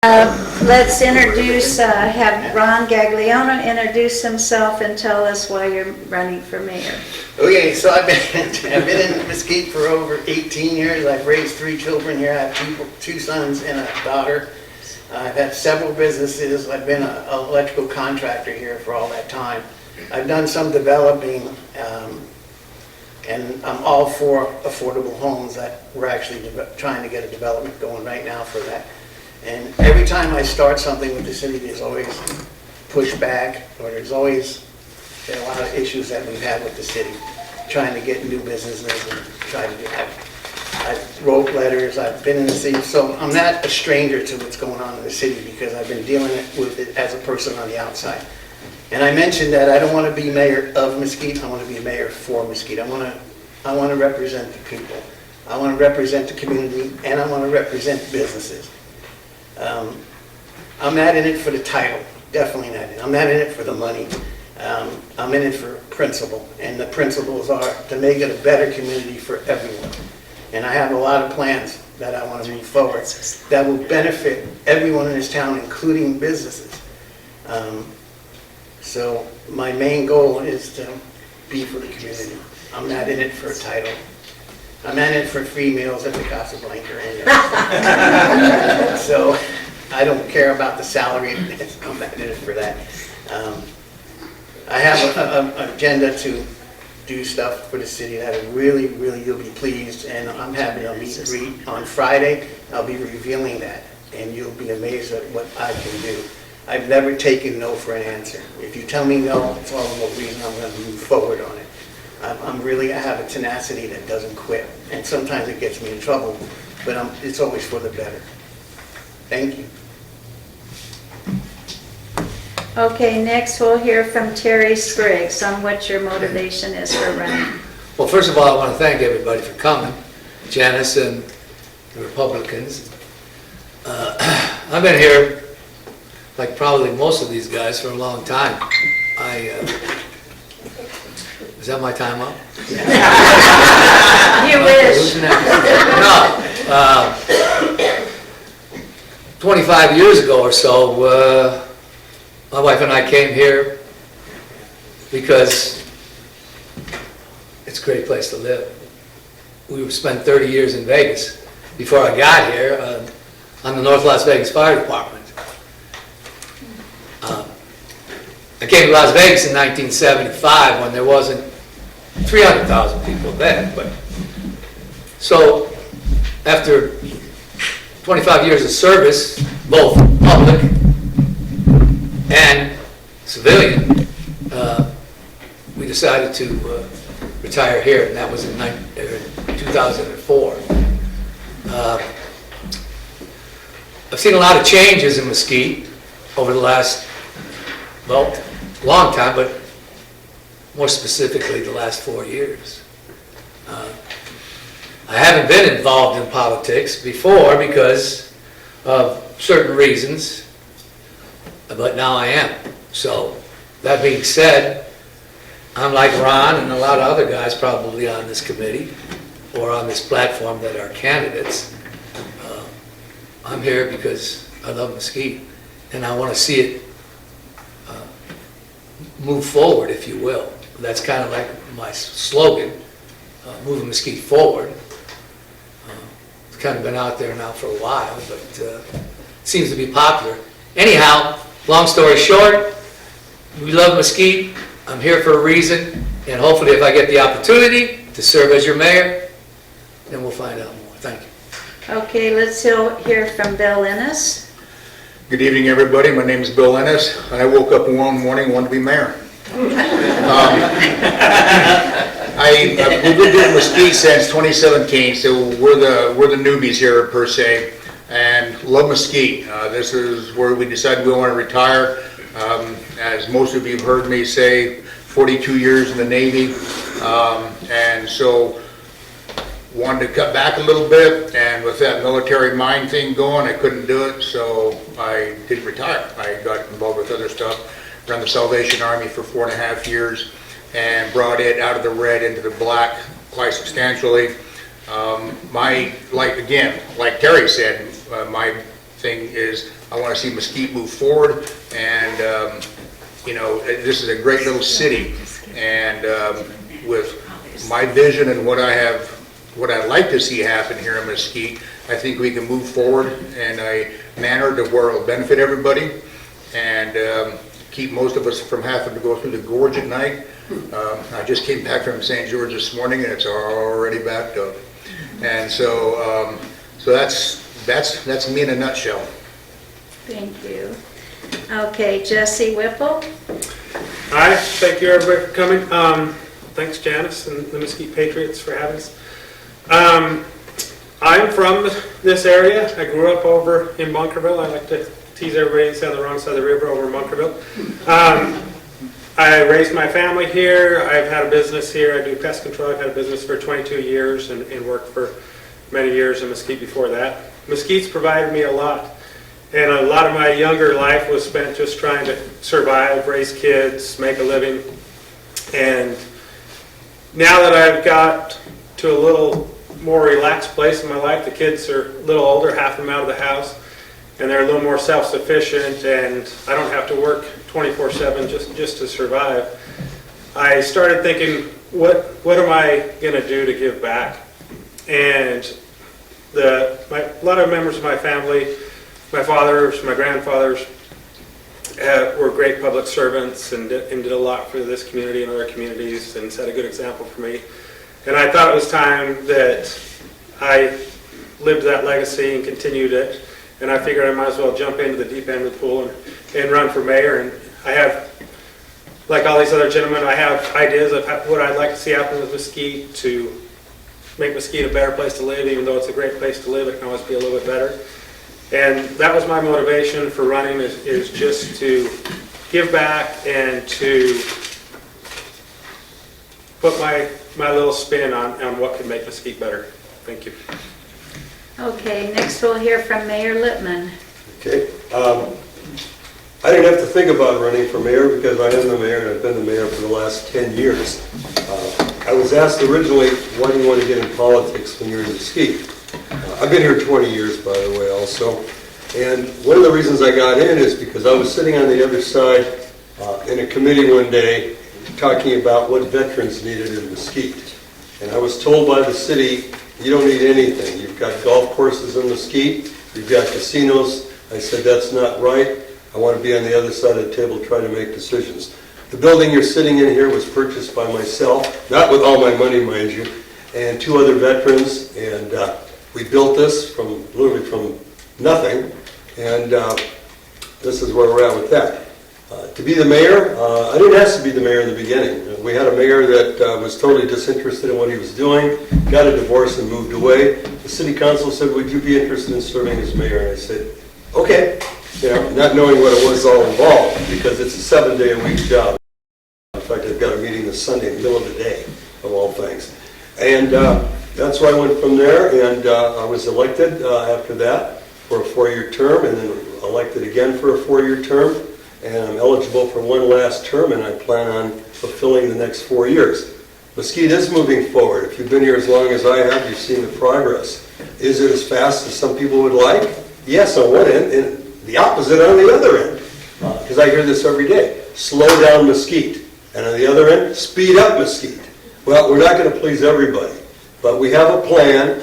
Let's introduce, have Ron Gagliano introduce himself and tell us why you're running for mayor. Okay, so I've been in Mesquite for over 18 years. I've raised 3 children here. I have 2 sons and a daughter. I've had several businesses. I've been an electrical contractor here for all that time. I've done some developing, and I'm all for affordable homes. That we're actually trying to get a development going right now for that. And every time I start something with the city, there's always pushback, or there's always a lot of issues that we've had with the city, trying to get new businesses and trying to do that. I wrote letters, I've been in the city, so I'm not a stranger to what's going on in the city because I've been dealing with it as a person on the outside. And I mentioned that I don't want to be mayor of Mesquite, I want to be mayor for Mesquite. I want to represent the people. I want to represent the community, and I want to represent businesses. I'm not in it for the title, definitely not in it. I'm not in it for the money. I'm in it for principle, and the principles are to make it a better community for everyone. And I have a lot of plans that I want to move forward that will benefit everyone in this town, including businesses. So my main goal is to be for the community. I'm not in it for a title. I'm not in it for free meals at the Casablanca or anything. So I don't care about the salary. I'm not in it for that. I have an agenda to do stuff for the city that really, you'll be pleased. And I'm having a meet and greet on Friday. I'll be revealing that, and you'll be amazed at what I can do. I've never taken no for an answer. If you tell me no, it's all the more reason I'm going to move forward on it. I have a tenacity that doesn't quit, and sometimes it gets me in trouble, but it's always for the better. Thank you. Okay, next we'll hear from Terry Spriggs on what your motivation is for running. Well, first of all, I want to thank everybody for coming, Janice and the Republicans. I've been here, like probably most of these guys, for a long time. Is that my time up? You wish. No. 25 years ago or so, my wife and I came here because it's a great place to live. We spent 30 years in Vegas before I got here on the North Las Vegas Fire Department. I came to Las Vegas in 1975 when there wasn't 300,000 people then, but so after 25 years of service, both public and civilian, we decided to retire here, and that was in 2004. I've seen a lot of changes in Mesquite over the last, well, long time, but more specifically the last 4 years. I haven't been involved in politics before because of certain reasons, but now I am. So that being said, I'm like Ron and a lot of other guys probably on this committee or on this platform that are candidates. I'm here because I love Mesquite and I want to see it move forward, if you will. That's kind of like my slogan, moving Mesquite forward. It's kind of been out there now for a while, but it seems to be popular. Anyhow, long story short, we love Mesquite. I'm here for a reason, and hopefully if I get the opportunity to serve as your mayor, then we'll find out more. Thank you. Okay, let's hear from Bill Ennis. Good evening, everybody. My name is Bill Ennis. I woke up one morning and wanted to be mayor. I've lived in Mesquite since 2017, so we're the newbies here per se, and love Mesquite. This is where we decided we want to retire. As most of you have heard me say, 42 years in the Navy, and so wanted to cut back a little bit, and with that military mind thing going, I couldn't do it, so I didn't retire. I got involved with other stuff, ran the Salvation Army for 4.5 years, and brought it out of the red into the black quite substantially. Like Terry said, my thing is I want to see Mesquite move forward, and this is a great little city, and with my vision and what I'd like to see happen here in Mesquite, I think we can move forward in a manner to where it'll benefit everybody and keep most of us from having to go through the gorge at night. I just came back from St. George this morning and it's already backed up. And so that's me in a nutshell. Thank you. Okay, Jesse Whipple. Hi, thank you everybody for coming. Thanks Janice and the Mesquite Patriots for having us. I'm from this area. I grew up over in Bunkerville. I like to tease everybody and say on the wrong side of the river over in Bunkerville. I raised my family here. I've had a business here. I do pest control. I've had a business for 22 years and worked for many years in Mesquite before that. Mesquite's provided me a lot. And a lot of my younger life was spent just trying to survive, raise kids, make a living. And now that I've got to a little more relaxed place in my life, the kids are a little older, half of them out of the house, and they're a little more self-sufficient, and I don't have to work 24/7 just to survive. I started thinking, what am I going to do to give back? And a lot of members of my family, my fathers, my grandfathers, were great public servants and did a lot for this community and other communities and set a good example for me. And I thought it was time that I lived that legacy and continued it. And I figured I might as well jump into the deep end of the pool and run for mayor. And I have, like all these other gentlemen, I have ideas of what I'd like to see happen with Mesquite to make Mesquite a better place to live. Even though it's a great place to live, it can always be a little bit better. And that was my motivation for running, is just to give back and to put my little spin on what can make Mesquite better. Thank you. Okay, next we'll hear from Mayor Lippman. Okay. I didn't have to think about running for mayor because I am the mayor and I've been the mayor for the last 10 years. I was asked originally, why do you want to get in politics when you're in Mesquite? I've been here 20 years, by the way, also. And one of the reasons I got in is because I was sitting on the other side in a committee one day talking about what veterans needed in Mesquite. And I was told by the city, you don't need anything. You've got golf courses in Mesquite, you've got casinos. I said, that's not right. I want to be on the other side of the table trying to make decisions. The building you're sitting in here was purchased by myself, not with all my money, mind you, and 2 other veterans. And we built this literally from nothing. And this is where we're at with that. To be the mayor, I didn't ask to be the mayor in the beginning. We had a mayor that was totally disinterested in what he was doing, got a divorce and moved away. The city council said, would you be interested in serving as mayor? And I said, okay, not knowing what it was all involved, because it's a 7-day-a-week job. In fact, I've got a meeting this Sunday in the middle of the day, of all things. And that's where I went from there, and I was elected after that for a 4-year term, and then elected again for a 4-year term. And I'm eligible for one last term, and I plan on fulfilling the next 4 years. Mesquite is moving forward. If you've been here as long as I have, you've seen the progress. Is it as fast as some people would like? Yes, on one end, and the opposite on the other end. Because I hear this every day. Slow down Mesquite. And on the other end, speed up Mesquite. Well, we're not going to please everybody. But we have a plan,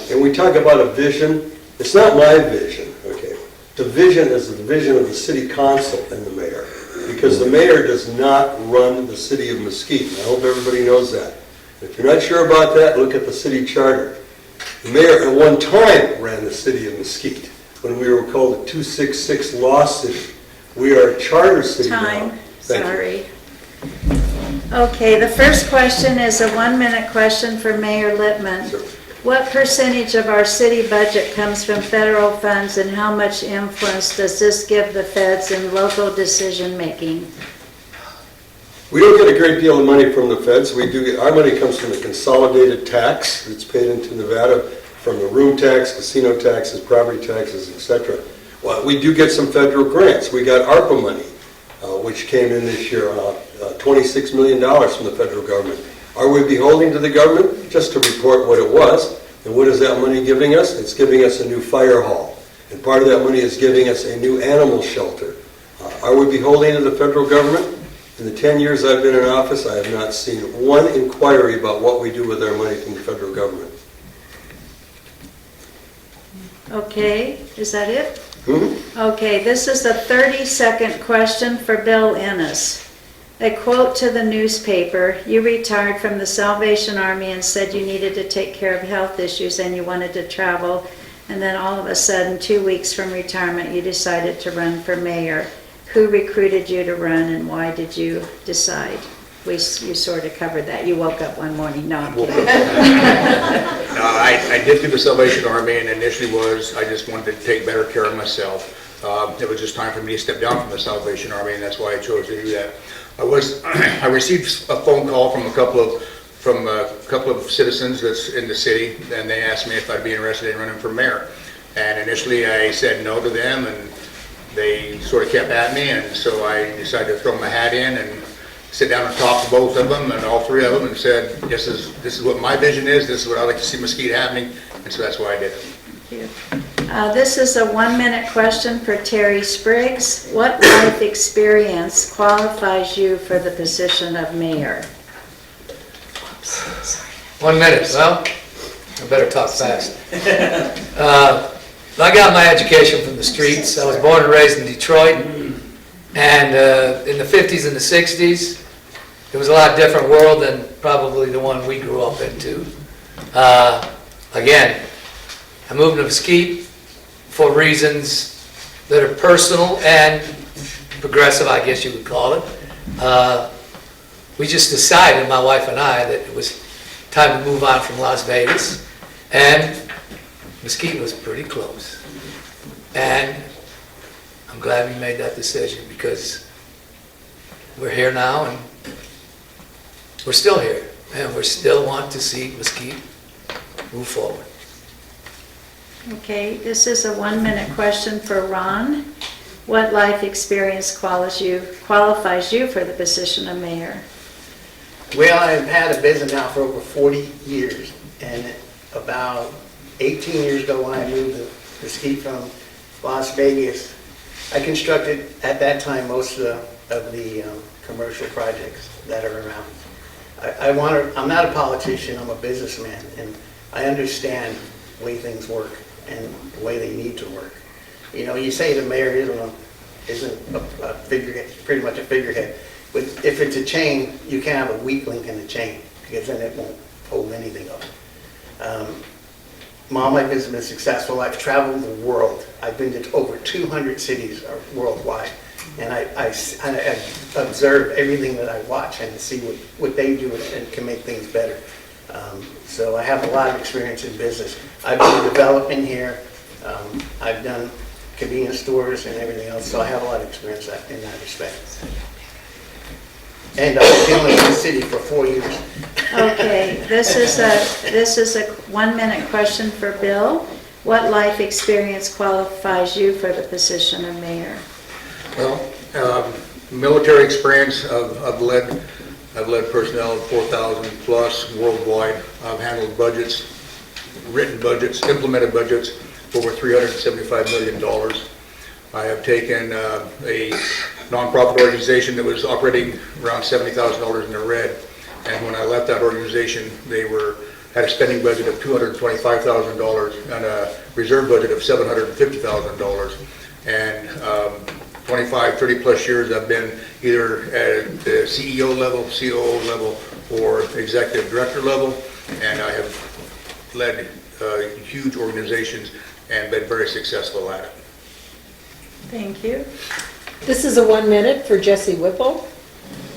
and we talk about a vision. It's not my vision, okay? The vision is the vision of the city council and the mayor, because the mayor does not run the city of Mesquite. I hope everybody knows that. If you're not sure about that, look at the city charter. The mayor at one time ran the city of Mesquite when we were called a 266 law city. We are a charter city now. Time, Thank you. sorry. Okay, the first question is a 1-minute question for Mayor Lippman. Sure. What percentage of our city budget comes from federal funds, and how much influence does this give the feds in local decision-making? We don't get a great deal of money from the feds. We do get, our money comes from the consolidated tax that's paid into Nevada, from the room tax, casino taxes, property taxes, etc. Well, we do get some federal grants. We got ARPA money, which came in this year, $26 million from the federal government. Are we beholden to the government? Just to report what it was. And what is that money giving us? It's giving us a new fire hall. And part of that money is giving us a new animal shelter. Are we beholden to the federal government? In the 10 years I've been in office, I have not seen one inquiry about what we do with our money from the federal government. Okay, is that it? Hmm? Okay, this is a 30-second question for Bill Ennis. A quote to the newspaper: you retired from the Salvation Army and said you needed to take care of health issues and you wanted to travel, and then all of a sudden, 2 weeks from retirement, you decided to run for mayor. Who recruited you to run and why did you decide? You sort of covered that. You woke up one morning. No, I'm kidding. I did through the Salvation Army, and initially I just wanted to take better care of myself. It was just time for me to step down from the Salvation Army, and that's why I chose to do that. I received a phone call from a couple of citizens that's in the city, and they asked me if I'd be interested in running for mayor. And initially I said no to them, and they sort of kept at me, and so I decided to throw my hat in and sit down and talk to both of them, and all three of them, and said, this is what my vision is, this is what I'd like to see Mesquite happening, and so that's why I did it. Thank you. This is a 1-minute question for Terry Spriggs. What life experience qualifies you for the position of mayor? 1 minute, well, I better talk fast. I got my education from the streets. I was born and raised in Detroit, and in the 50s and the 60s, it was a lot different world than probably the one we grew up into. Again, I moved to Mesquite for reasons that are personal and progressive, I guess you would call it. We just decided, my wife and I, that it was time to move on from Las Vegas, and Mesquite was pretty close. And I'm glad we made that decision because we're here now and we're still here, and we still want to see Mesquite move forward. Okay, this is a 1-minute question for Ron. What life experience qualifies you for the position of mayor? Well, I've had a business now for over 40 years, and about 18 years ago when I moved to Mesquite from Las Vegas, I constructed at that time most of the commercial projects that are around. I'm not a politician, I'm a businessman, and I understand the way things work and the way they need to work. You know, you say the mayor isn't a figurehead, pretty much a figurehead, but if it's a chain, you can't have a weak link in the chain because then it won't hold anything up. All my business has been successful. I've traveled the world. I've been to over 200 cities worldwide, and I observe everything that I watch and see what they do and can make things better. So I have a lot of experience in business. I've been developing here. I've done convenience stores and everything else, so I have a lot of experience in that respect. And I've been dealing with the city for 4 years. Okay, this is a 1-minute question for Bill. What life experience qualifies you for the position of mayor? Well, military experience, I've led personnel of 4,000 plus worldwide. I've handled budgets, written budgets, implemented budgets over $375 million. I have taken a nonprofit organization that was operating around $70,000 in the red, and when I left that organization, they had a spending budget of $225,000 and a reserve budget of $750,000. And 25, 30 plus years I've been either at the CEO level, COO level, or executive director level, and I have led huge organizations and been very successful at it. Thank you. This is a 1-minute for Jesse Whipple.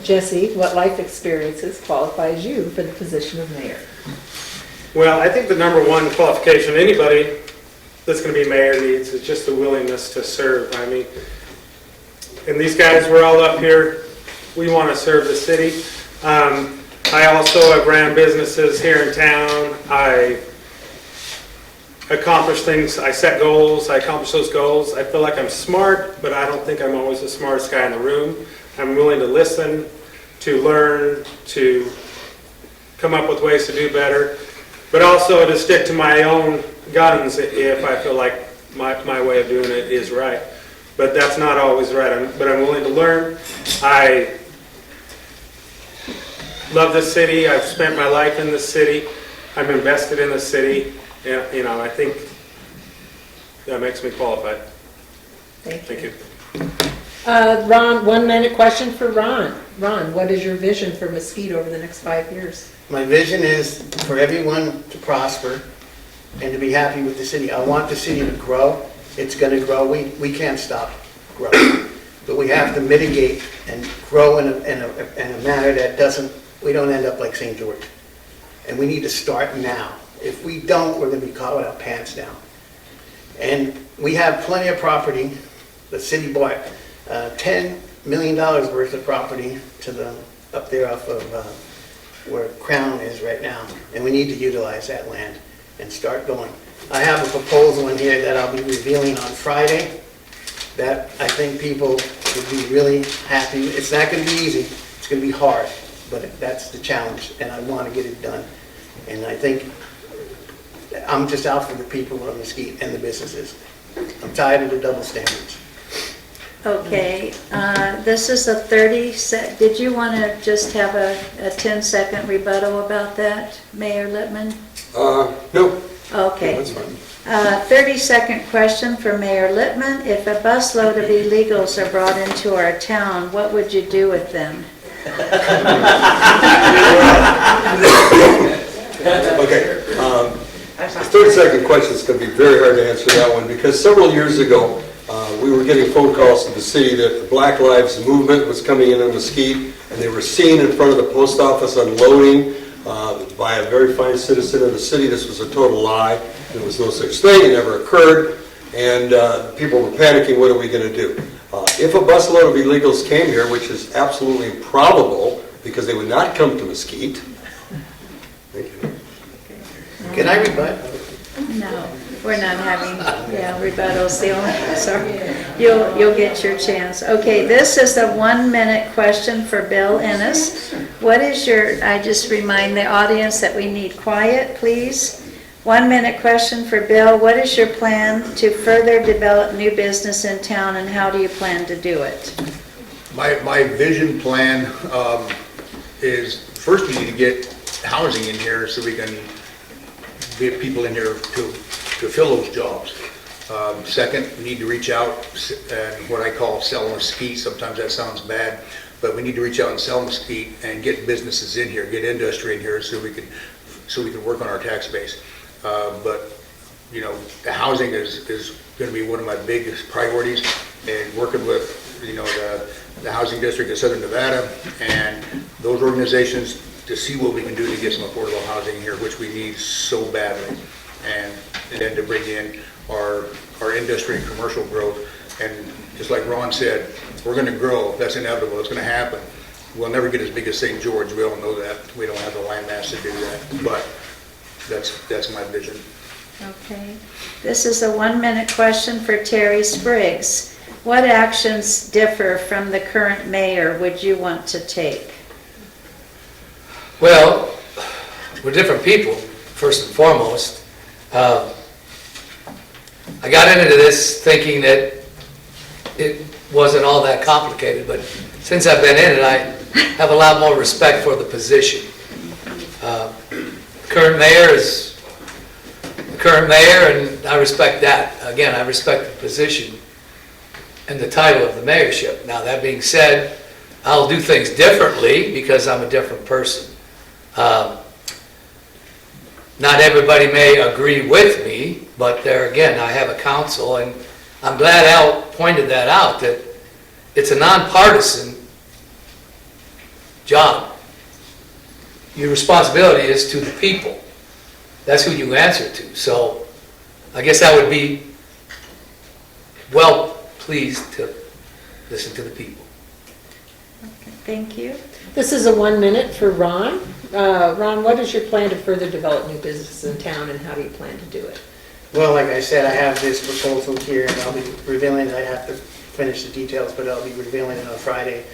Jesse, what life experiences qualifies you for the position of mayor? Well, I think the number one qualification anybody that's going to be mayor needs is just the willingness to serve. I mean, and these guys, we're all up here, we want to serve the city. I also have ran businesses here in town. I accomplish things, I set goals, I accomplish those goals. I feel like I'm smart, but I don't think I'm always the smartest guy in the room. I'm willing to listen, to learn, to come up with ways to do better, but also to stick to my own guns if I feel like my way of doing it is right. But that's not always right, but I'm willing to learn. I love this city. I've spent my life in this city. I'm invested in the city. And, you know, I think that makes me qualified. Thank you. Ron, 1 minute question for Ron. Ron, what is your vision for Mesquite over the next 5 years? My vision is for everyone to prosper and to be happy with the city. I want the city to grow. It's going to grow. We can't stop growing. But we have to mitigate and grow in a manner that we don't end up like St. George. And we need to start now. If we don't, we're going to be caught with our pants down. And we have plenty of property. The city bought $10 million worth of property up there off of where Crown is right now. And we need to utilize that land and start going. I have a proposal in here that I'll be revealing on Friday that I think people would be really happy. It's not going to be easy. It's going to be hard. But that's the challenge, and I want to get it done. And I think I'm just out for the people of Mesquite and the businesses. I'm tired of the double standards. Okay, this is a 30-second, did you want to just have a 10-second rebuttal about that, Mayor Littman? No. Okay. That's fine. 30-second question for Mayor Littman. If a busload of illegals are brought into our town, what would you do with them? Okay. The 30-second question is going to be very hard to answer that one because several years ago, we were getting phone calls to the city that the Black Lives Movement was coming into Mesquite, and they were seen in front of the post office unloading by a very fine citizen of the city. This was a total lie. There was no such thing. It never occurred. And people were panicking, what are we going to do? If a busload of illegals came here, which is absolutely improbable because they would not come to Mesquite. Thank you. Can I rebut? No, we're not having, rebuttals. Sorry. You'll get your chance. Okay, this is a 1-minute question for Bill Ennis. What is I just remind the audience that we need quiet, please. 1-minute question for Bill. What is your plan to further develop new business in town, and how do you plan to do it? My vision plan is, first we need to get housing in here so we can get people in here to fill those jobs. Second, we need to reach out and what I call sell Mesquite. Sometimes that sounds bad, but we need to reach out and sell Mesquite and get businesses in here, get industry in here so we can work on our tax base. But you know, the housing is going to be one of my biggest priorities, and working with the housing district of Southern Nevada and those organizations to see what we can do to get some affordable housing here, which we need so badly, and then to bring in our industry and commercial growth. And just like Ron said, we're going to grow. That's inevitable. It's going to happen. We'll never get as big as St. George. We all know that. We don't have the land mass to do that, but that's my vision. Okay. This is a 1-minute question for Terry Spriggs. What actions differ from the current mayor would you want to take? Well, we're different people, first and foremost. I got into this thinking that it wasn't all that complicated, but since I've been in it, I have a lot more respect for the position. Current mayor is the current mayor, and I respect that. Again, I respect the position and the title of the mayorship. Now, that being said, I'll do things differently because I'm a different person. Not everybody may agree with me, but there again, I have a council, and I'm glad Al pointed that out, that it's a nonpartisan job. Your responsibility is to the people. That's who you answer to. So I guess I would be well pleased to listen to the people. Okay, thank you. This is a 1-minute for Ron. Ron, what is your plan to further develop new businesses in town, and how do you plan to do it? Well, like I said, I have this proposal here, and I'll be revealing it. I have to finish the details, but I'll be revealing it on Friday.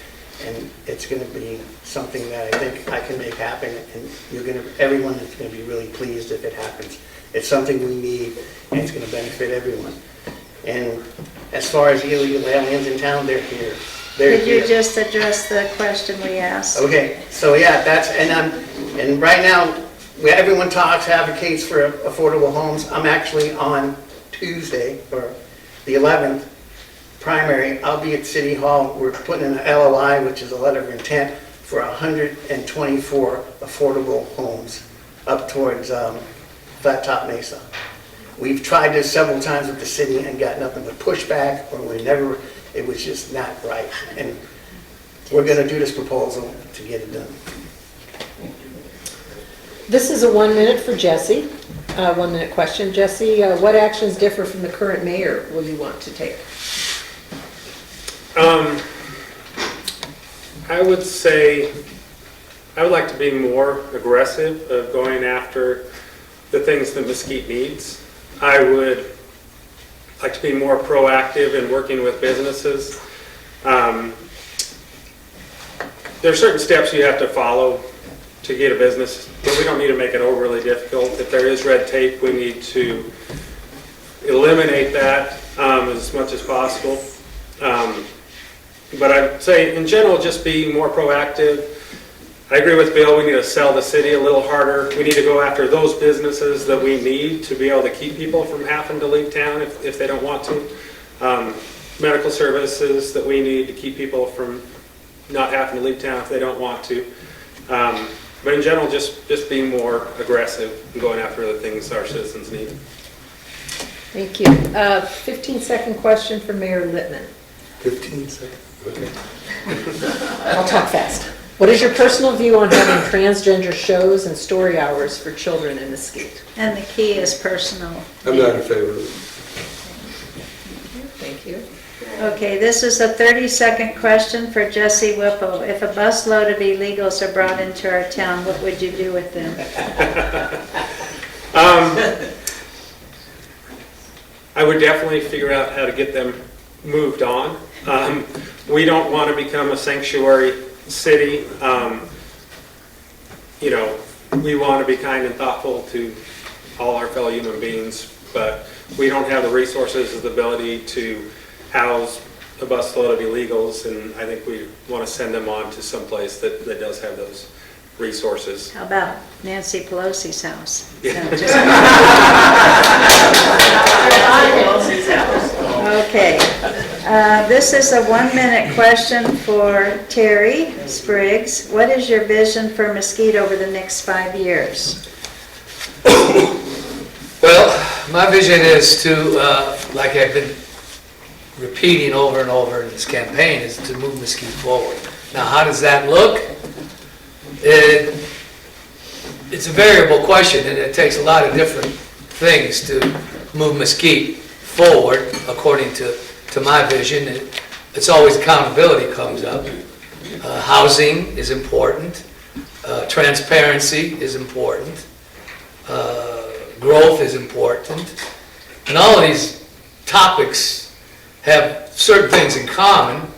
And it's going to be something that I think I can make happen, and everyone is going to be really pleased if it happens. It's something we need, and it's going to benefit everyone. And as far as illegal aliens in town, they're here. They're Could you here. just address the question we asked? Okay, so yeah, and right now, everyone advocates for affordable homes. I'm actually on Tuesday, or the 11th, primary, I'll be at City Hall. We're putting in an LOI, which is a letter of intent, for 124 affordable homes up towards Flat Top Mesa. We've tried this several times with the city and got nothing but pushback, or it was just not right. And we're gonna do this proposal to get it done. This is a 1 minute for Jesse. 1 minute question. Jesse, what actions differ from the current mayor will you want to take? I would say, I would like to be more aggressive of going after the things that Mesquite needs. I would like to be more proactive in working with businesses. There are certain steps you have to follow to get a business, but we don't need to make it overly difficult. If there is red tape, we need to eliminate that as much as possible. But I'd say, in general, just be more proactive. I agree with Bill, we need to sell the city a little harder. We need to go after those businesses that we need to be able to keep people from having to leave town if they don't want to. Medical services that we need to keep people from not having to leave town if they don't want to. But in general, just being more aggressive and going after the things our citizens need. Thank you. 15-second question for Mayor Littman. 15 seconds, okay. I'll talk fast. What is your personal view on having transgender shows and story hours for children in Mesquite? And the key is personal. I'm not in favor of it. Thank you. Okay, this is a 30-second question for Jesse Whipple. If a busload of illegals are brought into our town, what would you do with them? I would definitely figure out how to get them moved on. We don't want to become a sanctuary city. We want to be kind and thoughtful to all our fellow human beings, but we don't have the resources or the ability to house a busload of illegals, and I think we want to send them on to some place that does have those resources. How about Nancy Pelosi's house? Yeah. No, just- Okay. This is a 1-minute question for Terry Spriggs. What is your vision for Mesquite over the next 5 years? Well, my vision is to, like I've been repeating over and over in this campaign, is to move Mesquite forward. Now, how does that look? It's a variable question, and it takes a lot of different things to move Mesquite forward, according to my vision. It's always accountability comes up. Housing is important. Transparency is important. Growth is important. And all of these topics have certain things in common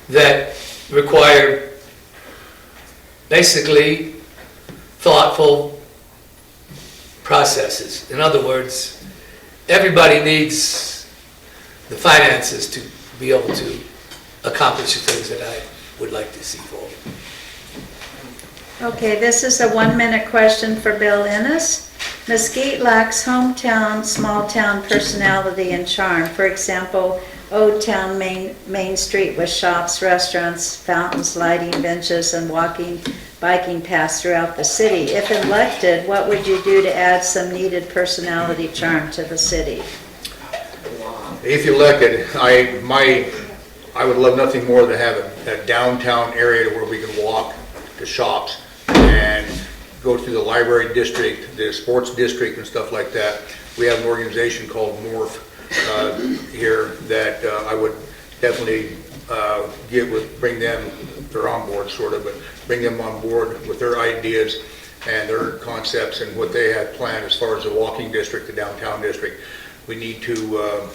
that require basically thoughtful processes. In other words, everybody needs the finances to be able to accomplish the things that I would like to see forward. Okay, this is a 1-minute question for Bill Ennis. Mesquite lacks hometown, small-town personality and charm. For example, Old Town Main Street with shops, restaurants, fountains, lighting, benches, and biking paths throughout the city. If elected, what would you do to add some needed personality charm to the city? If you're elected, I would love nothing more than have a downtown area where we can walk to shops and go through the library district, the sports district and stuff like that. We have an organization called Morph here that I would definitely bring them, they're on board sort of, but bring them on board with their ideas and their concepts and what they have planned as far as the walking district, the downtown district. We need to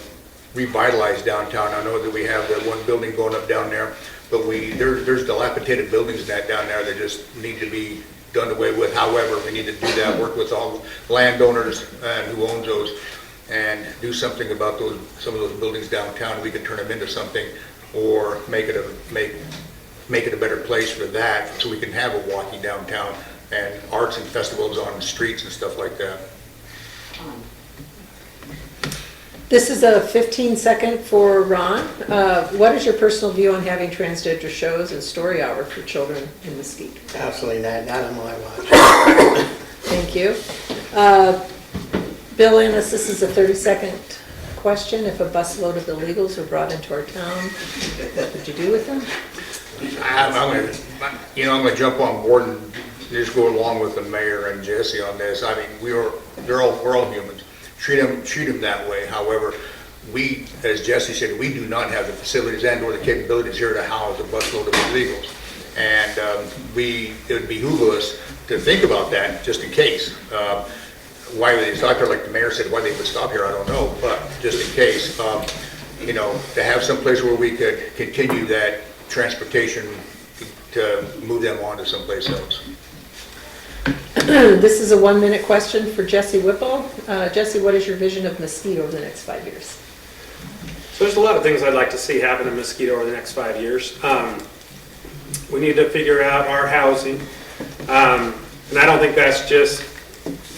revitalize downtown. I know that we have that one building going up down there, but there's dilapidated buildings down there that just need to be done away with. However, we need to do that, work with all landowners and who owns those, and do something about some of those buildings downtown. We could turn them into something, or make it a better place for that, so we can have a walking downtown and arts and festivals on the streets and stuff like that. This is a 15-second for Ron. What is your personal view on having transgender shows and story hour for children in Mesquite? Absolutely not on my watch. Thank you. Bill Ennis, this is a 30-second question. If a busload of illegals were brought into our town, what would you do with them? I'm gonna jump on board and just go along with the mayor and Jesse on this. I mean, we're all humans. Treat them that way. However, we, as Jesse said, we do not have the facilities and or the capabilities here to house a busload of illegals. And it would behoove us to think about that just in case. Why they stop here, like the mayor said, why they would stop here, I don't know, but just in case, to have some place where we could continue that transportation to move them on to someplace else. This is a 1-minute question for Jesse Whipple. Jesse, what is your vision of Mesquite over the next 5 years? So there's a lot of things I'd like to see happen in Mesquite over the next 5 years. We need to figure out our housing. And I don't think that's just,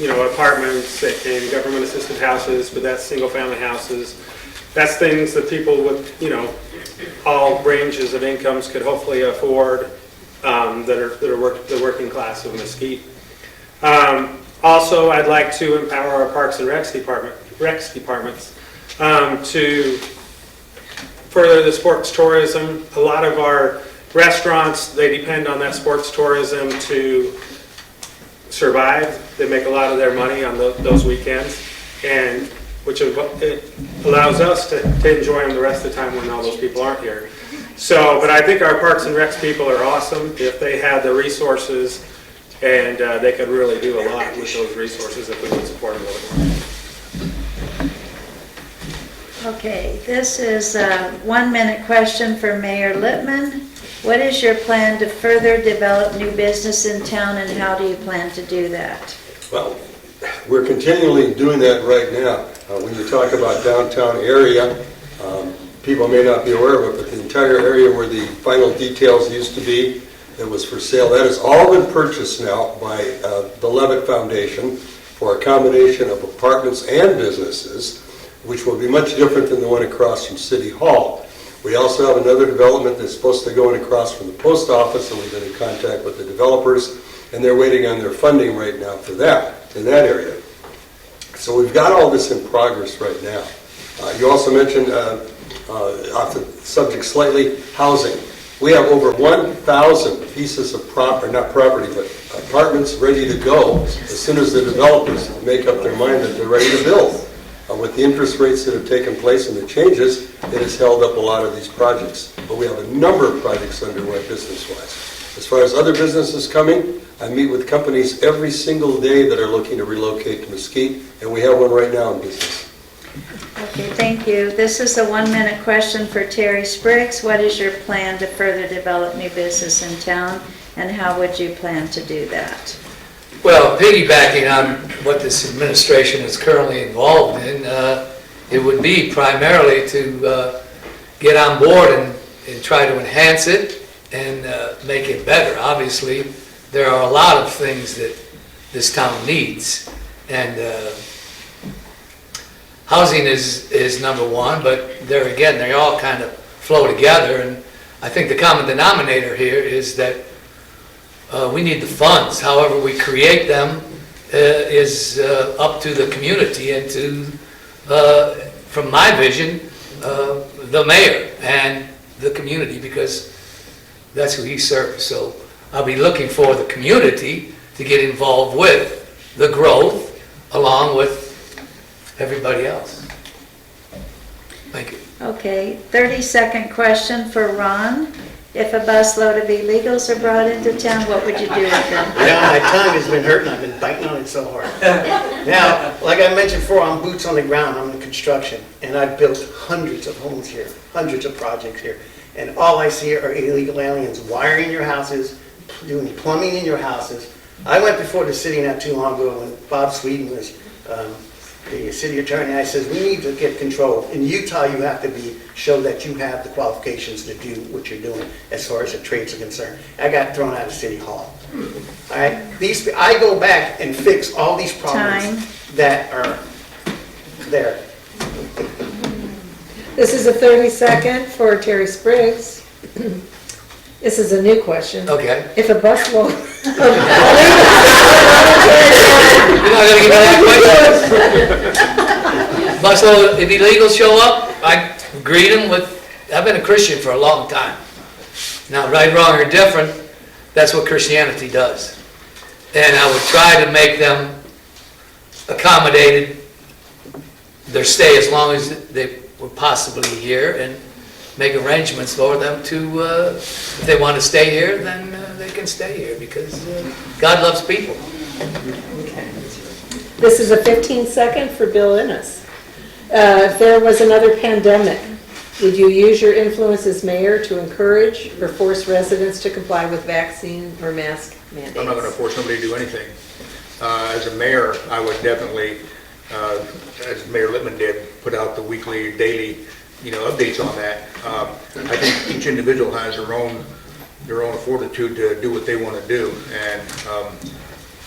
apartments and government assisted houses, but that's single family houses. That's things that people with, all ranges of incomes could hopefully afford, that are the working class of Mesquite. Also, I'd like to empower our Parks and Recs departments to further the sports tourism. A lot of our restaurants, they depend on that sports tourism to survive. They make a lot of their money on those weekends, and it allows us to enjoy them the rest of the time when all those people aren't here. But I think our Parks and Recs people are awesome. If they had the resources, and they could really do a lot with those resources if we would support them a little more. Okay, this is a 1-minute question for Mayor Lippman. What is your plan to further develop new business in town, and how do you plan to do that? Well, we're continually doing that right now. When you talk about downtown area, people may not be aware of it, but the entire area where the final details used to be, that was for sale, that has all been purchased now by the Levitt Foundation for a combination of apartments and businesses, which will be much different than the one across from City Hall. We also have another development that's supposed to go in across from the post office, and we've been in contact with the developers, and they're waiting on their funding right now for that, in that area. So we've got all this in progress right now. You also mentioned, off the subject slightly, housing. We have over 1,000 pieces of not property, but apartments ready to go as soon as the developers make up their mind that they're ready to build. With the interest rates that have taken place and the changes, it has held up a lot of these projects. But we have a number of projects underway business-wise. As far as other businesses coming, I meet with companies every single day that are looking to relocate to Mesquite, and we have one right now in business. Okay, thank you. This is a 1-minute question for Terry Spriggs. What is your plan to further develop new business in town, and how would you plan to do that? Well, piggybacking on what this administration is currently involved in, it would be primarily to get on board and try to enhance it and make it better. Obviously, there are a lot of things that this town needs, and housing is number one, but there again, they all kind of flow together, and I think the common denominator here is that we need the funds. However we create them is up to the community and to, from my vision, the mayor and the community, because that's who he serves. So I'll be looking for the community to get involved with the growth along with everybody else. Thank you. Okay, 30-second question for Ron. If a busload of illegals are brought into town, what would you do with them? My tongue has been hurting. I've been biting on it so hard. Now, like I mentioned before, I'm boots on the ground. I'm in construction, and I've built hundreds of homes here, hundreds of projects here. And all I see are illegal aliens wiring your houses, doing plumbing in your houses. I went before the city not too long ago when Bob Sweden was the city attorney, I says, we need to get control. In Utah, you have to show that you have the qualifications to do what you're doing as far as the trades are concerned. I got thrown out of City Hall. All right, I go back and fix all these problems that are there. This is a 30-second for Terry Spriggs. This is a new question. Okay. If a busload You're not gonna give me that question? Busload, if illegals show up, I greet them with, I've been a Christian for a long time. Now, right, wrong, or different, that's what Christianity does. And I would try to make them accommodated, their stay as long as they were possibly here, and make arrangements for them to, if they want to stay here, then they can stay here, because God loves people. This is a 15-second for Bill Innes. If there was another pandemic, would you use your influence as mayor to encourage or force residents to comply with vaccine or mask mandates? I'm not going to force somebody to do anything. As a mayor, I would definitely, as Mayor Littman did, put out the weekly, daily, updates on that. I think each individual has their own fortitude to do what they want to do, and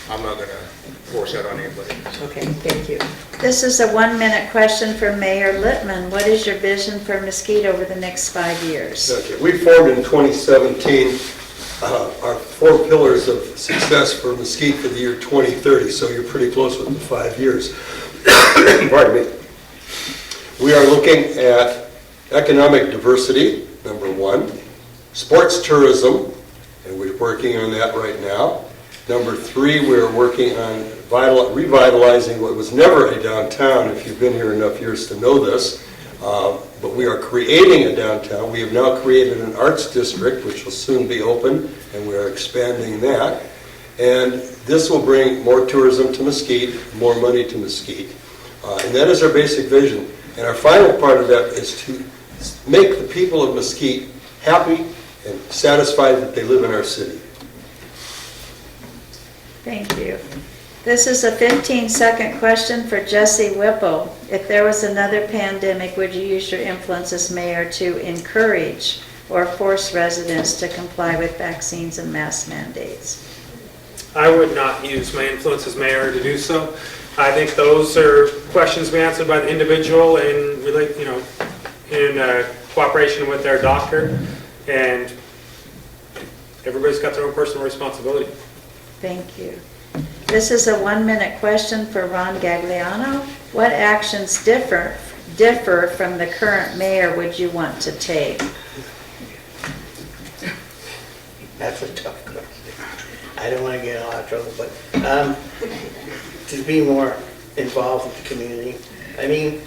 I'm not going to force that on anybody. Okay, thank you. This is a 1-minute question for Mayor Littman. What is your vision for Mesquite over the next 5 years? Okay, we formed in 2017 our 4 pillars of success for Mesquite for the year 2030, so you're pretty close with the 5 years. Pardon me. We are looking at economic diversity, number 1, sports tourism, and we're working on that right now. Number 3, we're working on revitalizing what was never a downtown, if you've been here enough years to know this. But we are creating a downtown. We have now created an arts district, which will soon be open, and we are expanding that. And this will bring more tourism to Mesquite, more money to Mesquite. And that is our basic vision. And our final part of that is to make the people of Mesquite happy and satisfied that they live in our city. Thank you. This is a 15-second question for Jesse Whipple. If there was another pandemic, would you use your influence as mayor to encourage or force residents to comply with vaccines and mask mandates? I would not use my influence as mayor to do so. I think those are questions to be answered by the individual in cooperation with their doctor, and everybody's got their own personal responsibility. Thank you. This is a 1-minute question for Ron Gagliano. What actions differ from the current mayor would you want to take? That's a tough question. I don't want to get in a lot of trouble, but to be more involved with the community. I mean,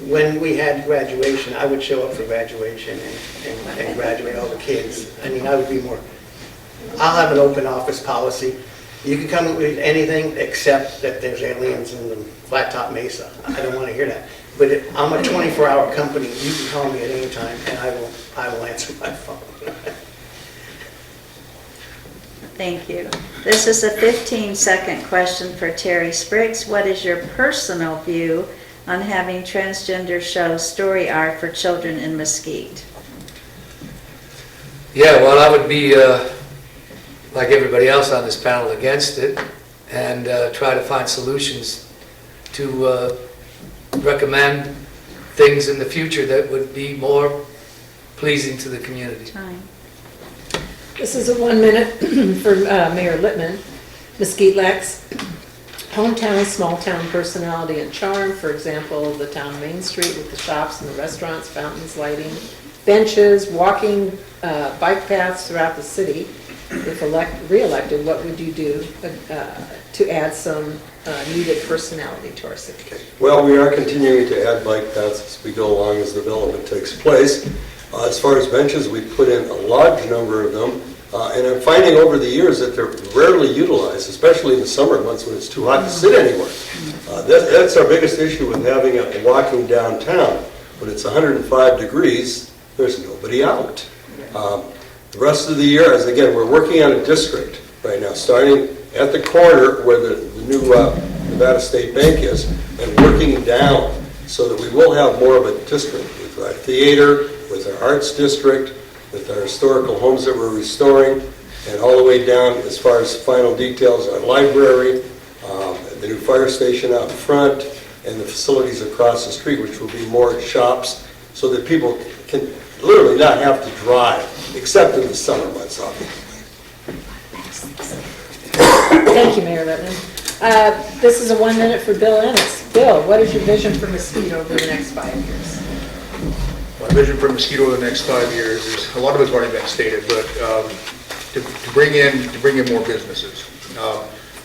when we had graduation, I would show up for graduation and graduate all the kids. I mean, I would be more, I'll have an open office policy. You can come with anything except that there's aliens in the Flat Top Mesa. I don't want to hear that. But I'm a 24-hour company. You can call me at any time, and I will answer my phone. Thank you. This is a 15-second question for Terry Spriggs. What is your personal view on having transgender shows story art for children in Mesquite? Yeah, well, I would be, like everybody else on this panel, against it, and try to find solutions to recommend things in the future that would be more pleasing to the community. Time. This is a 1-minute for Mayor Littman. Mesquite lacks hometown, small-town personality and charm. For example, the town Main Street with the shops and the restaurants, fountains, lighting, benches, walking, bike paths throughout the city. If re-elected, what would you do to add some needed personality to our city? Well, we are continuing to add bike paths as we go along as development takes place. As far as benches, we put in a large number of them, and I'm finding over the years that they're rarely utilized, especially in the summer months when it's too hot to sit anywhere. That's our biggest issue with having a walking downtown. When it's 105 degrees, there's nobody out. The rest of the year, as again, we're working on a district right now, starting at the corner where the new Nevada State Bank is, and working down so that we will have more of a district with our theater, with our arts district, with our historical homes that we're restoring, and all the way down as far as final details, our library, the new fire station out front, and the facilities across the street, which will be more shops, so that people can literally not have to drive, except in the summer months, obviously. Thank you, Mayor Littman. This is a 1 minute for Bill Ennis. Bill, what is your vision for Mesquite over the next 5 years? My vision for Mesquite over the next 5 years is, a lot of it's already been stated, but to bring in more businesses.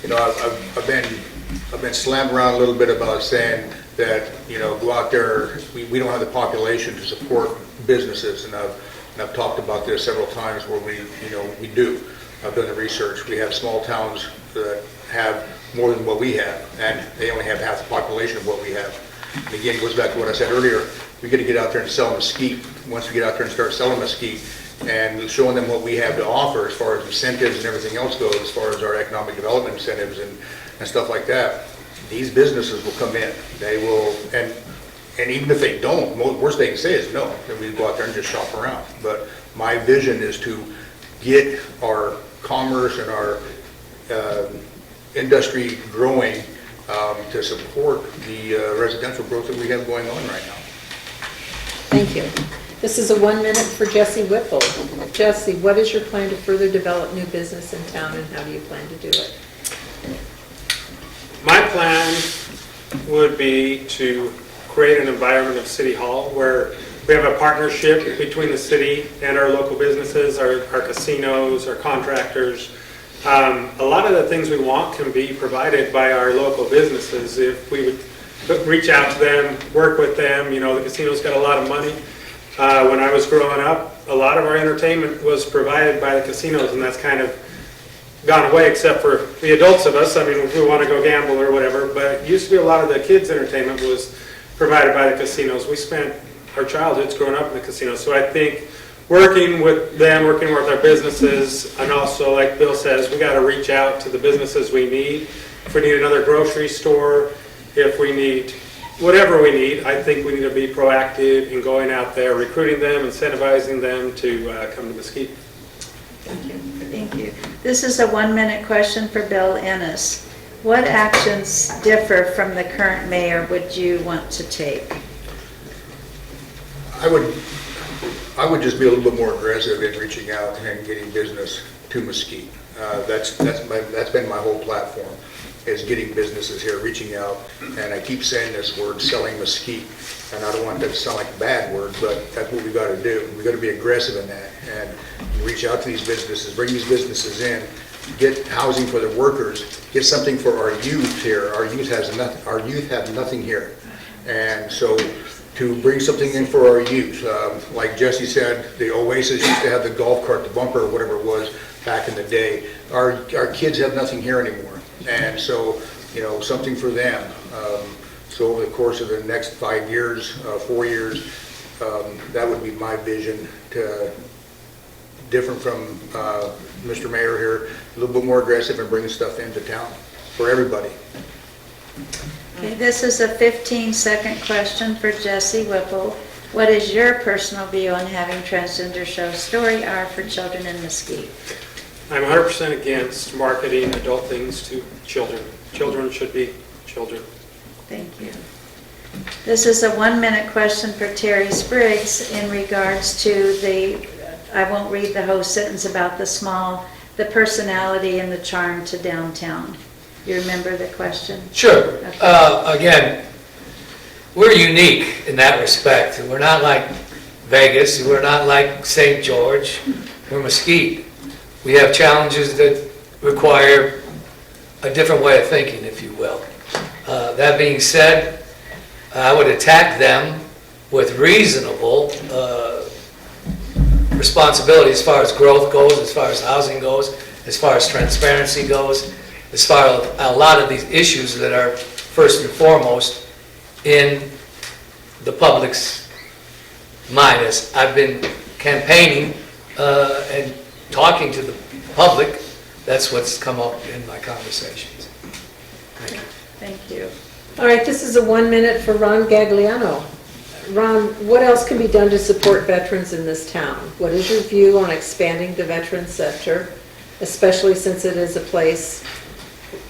You know, I've been slammed around a little bit about saying that, you know, go out there, we don't have the population to support businesses, and I've talked about this several times where we do. I've done the research. We have small towns that have more than what we have, and they only have half the population of what we have. And again, it goes back to what I said earlier. We got to get out there and sell mesquite. Once we get out there and start selling mesquite and showing them what we have to offer as far as incentives and everything else goes, as far as our economic development incentives and stuff like that, these businesses will come in. They will, and even if they don't, worst they can say is no. Then we go out there and just shop around. But my vision is to get our commerce and our industry growing to support the residential growth that we have going on right now. Thank you. This is a 1 minute for Jesse Whipple. Jesse, what is your plan to further develop new business in town, and how do you plan to do it? My plan would be to create an environment of City Hall where we have a partnership between the city and our local businesses, our casinos, our contractors. A lot of the things we want can be provided by our local businesses if we would reach out to them, work with them. You know, the casino's got a lot of money. When I was growing up, a lot of our entertainment was provided by the casinos, and that's kind of gone away, except for the adults of us. I mean, if we want to go gamble or whatever, but it used to be a lot of the kids' entertainment was provided by the casinos. We spent our childhoods growing up in the casinos, so I think working with them, working with our businesses, and also, like Bill says, we got to reach out to the businesses we need. If we need another grocery store, if we need whatever we need, I think we need to be proactive in going out there, recruiting them, incentivizing them to come to Mesquite. Thank you. Thank you. This is a 1 minute question for Bill Ennis. What actions differ from the current mayor would you want to take? I would just be a little bit more aggressive in reaching out and getting business to Mesquite. That's been my whole platform, is getting businesses here, reaching out. And I keep saying this word, selling mesquite, and I don't want that to sound like a bad word, but that's what we got to do. We got to be aggressive in that and reach out to these businesses, bring these businesses in, get housing for the workers, get something for our youth here. Our youth have nothing here, and so to bring something in for our youth, like Jesse said, the Oasis used to have the golf cart, the bumper, or whatever it was back in the day. Our kids have nothing here anymore, and so, you know, something for them. So over the course of the next 5 years, 4 years, that would be my vision, to different from Mr. Mayor here, a little bit more aggressive and bringing stuff into town for everybody. Okay, this is a 15-second question for Jesse Whipple. What is your personal view on having transgender show story hour for children in Mesquite? I'm 100% against marketing adult things to children. Children should be children. Thank you. This is a 1 minute question for Terry Spriggs in regards to I won't read the whole sentence about the personality and the charm to downtown. You remember the question? Sure. Okay. Again, we're unique in that respect. We're not like Vegas. We're not like St. George. We're Mesquite. We have challenges that require a different way of thinking, if you will. That being said, I would attack them with reasonable responsibility as far as growth goes, as far as housing goes, as far as transparency goes, as far as a lot of these issues that are first and foremost in the public's mind. As I've been campaigning and talking to the public, that's what's come up in my conversations. Thank you. Thank you. All right, this is a 1 minute for Ron Gagliano. Ron, what else can be done to support veterans in this town? What is your view on expanding the veteran sector, especially since it is a place,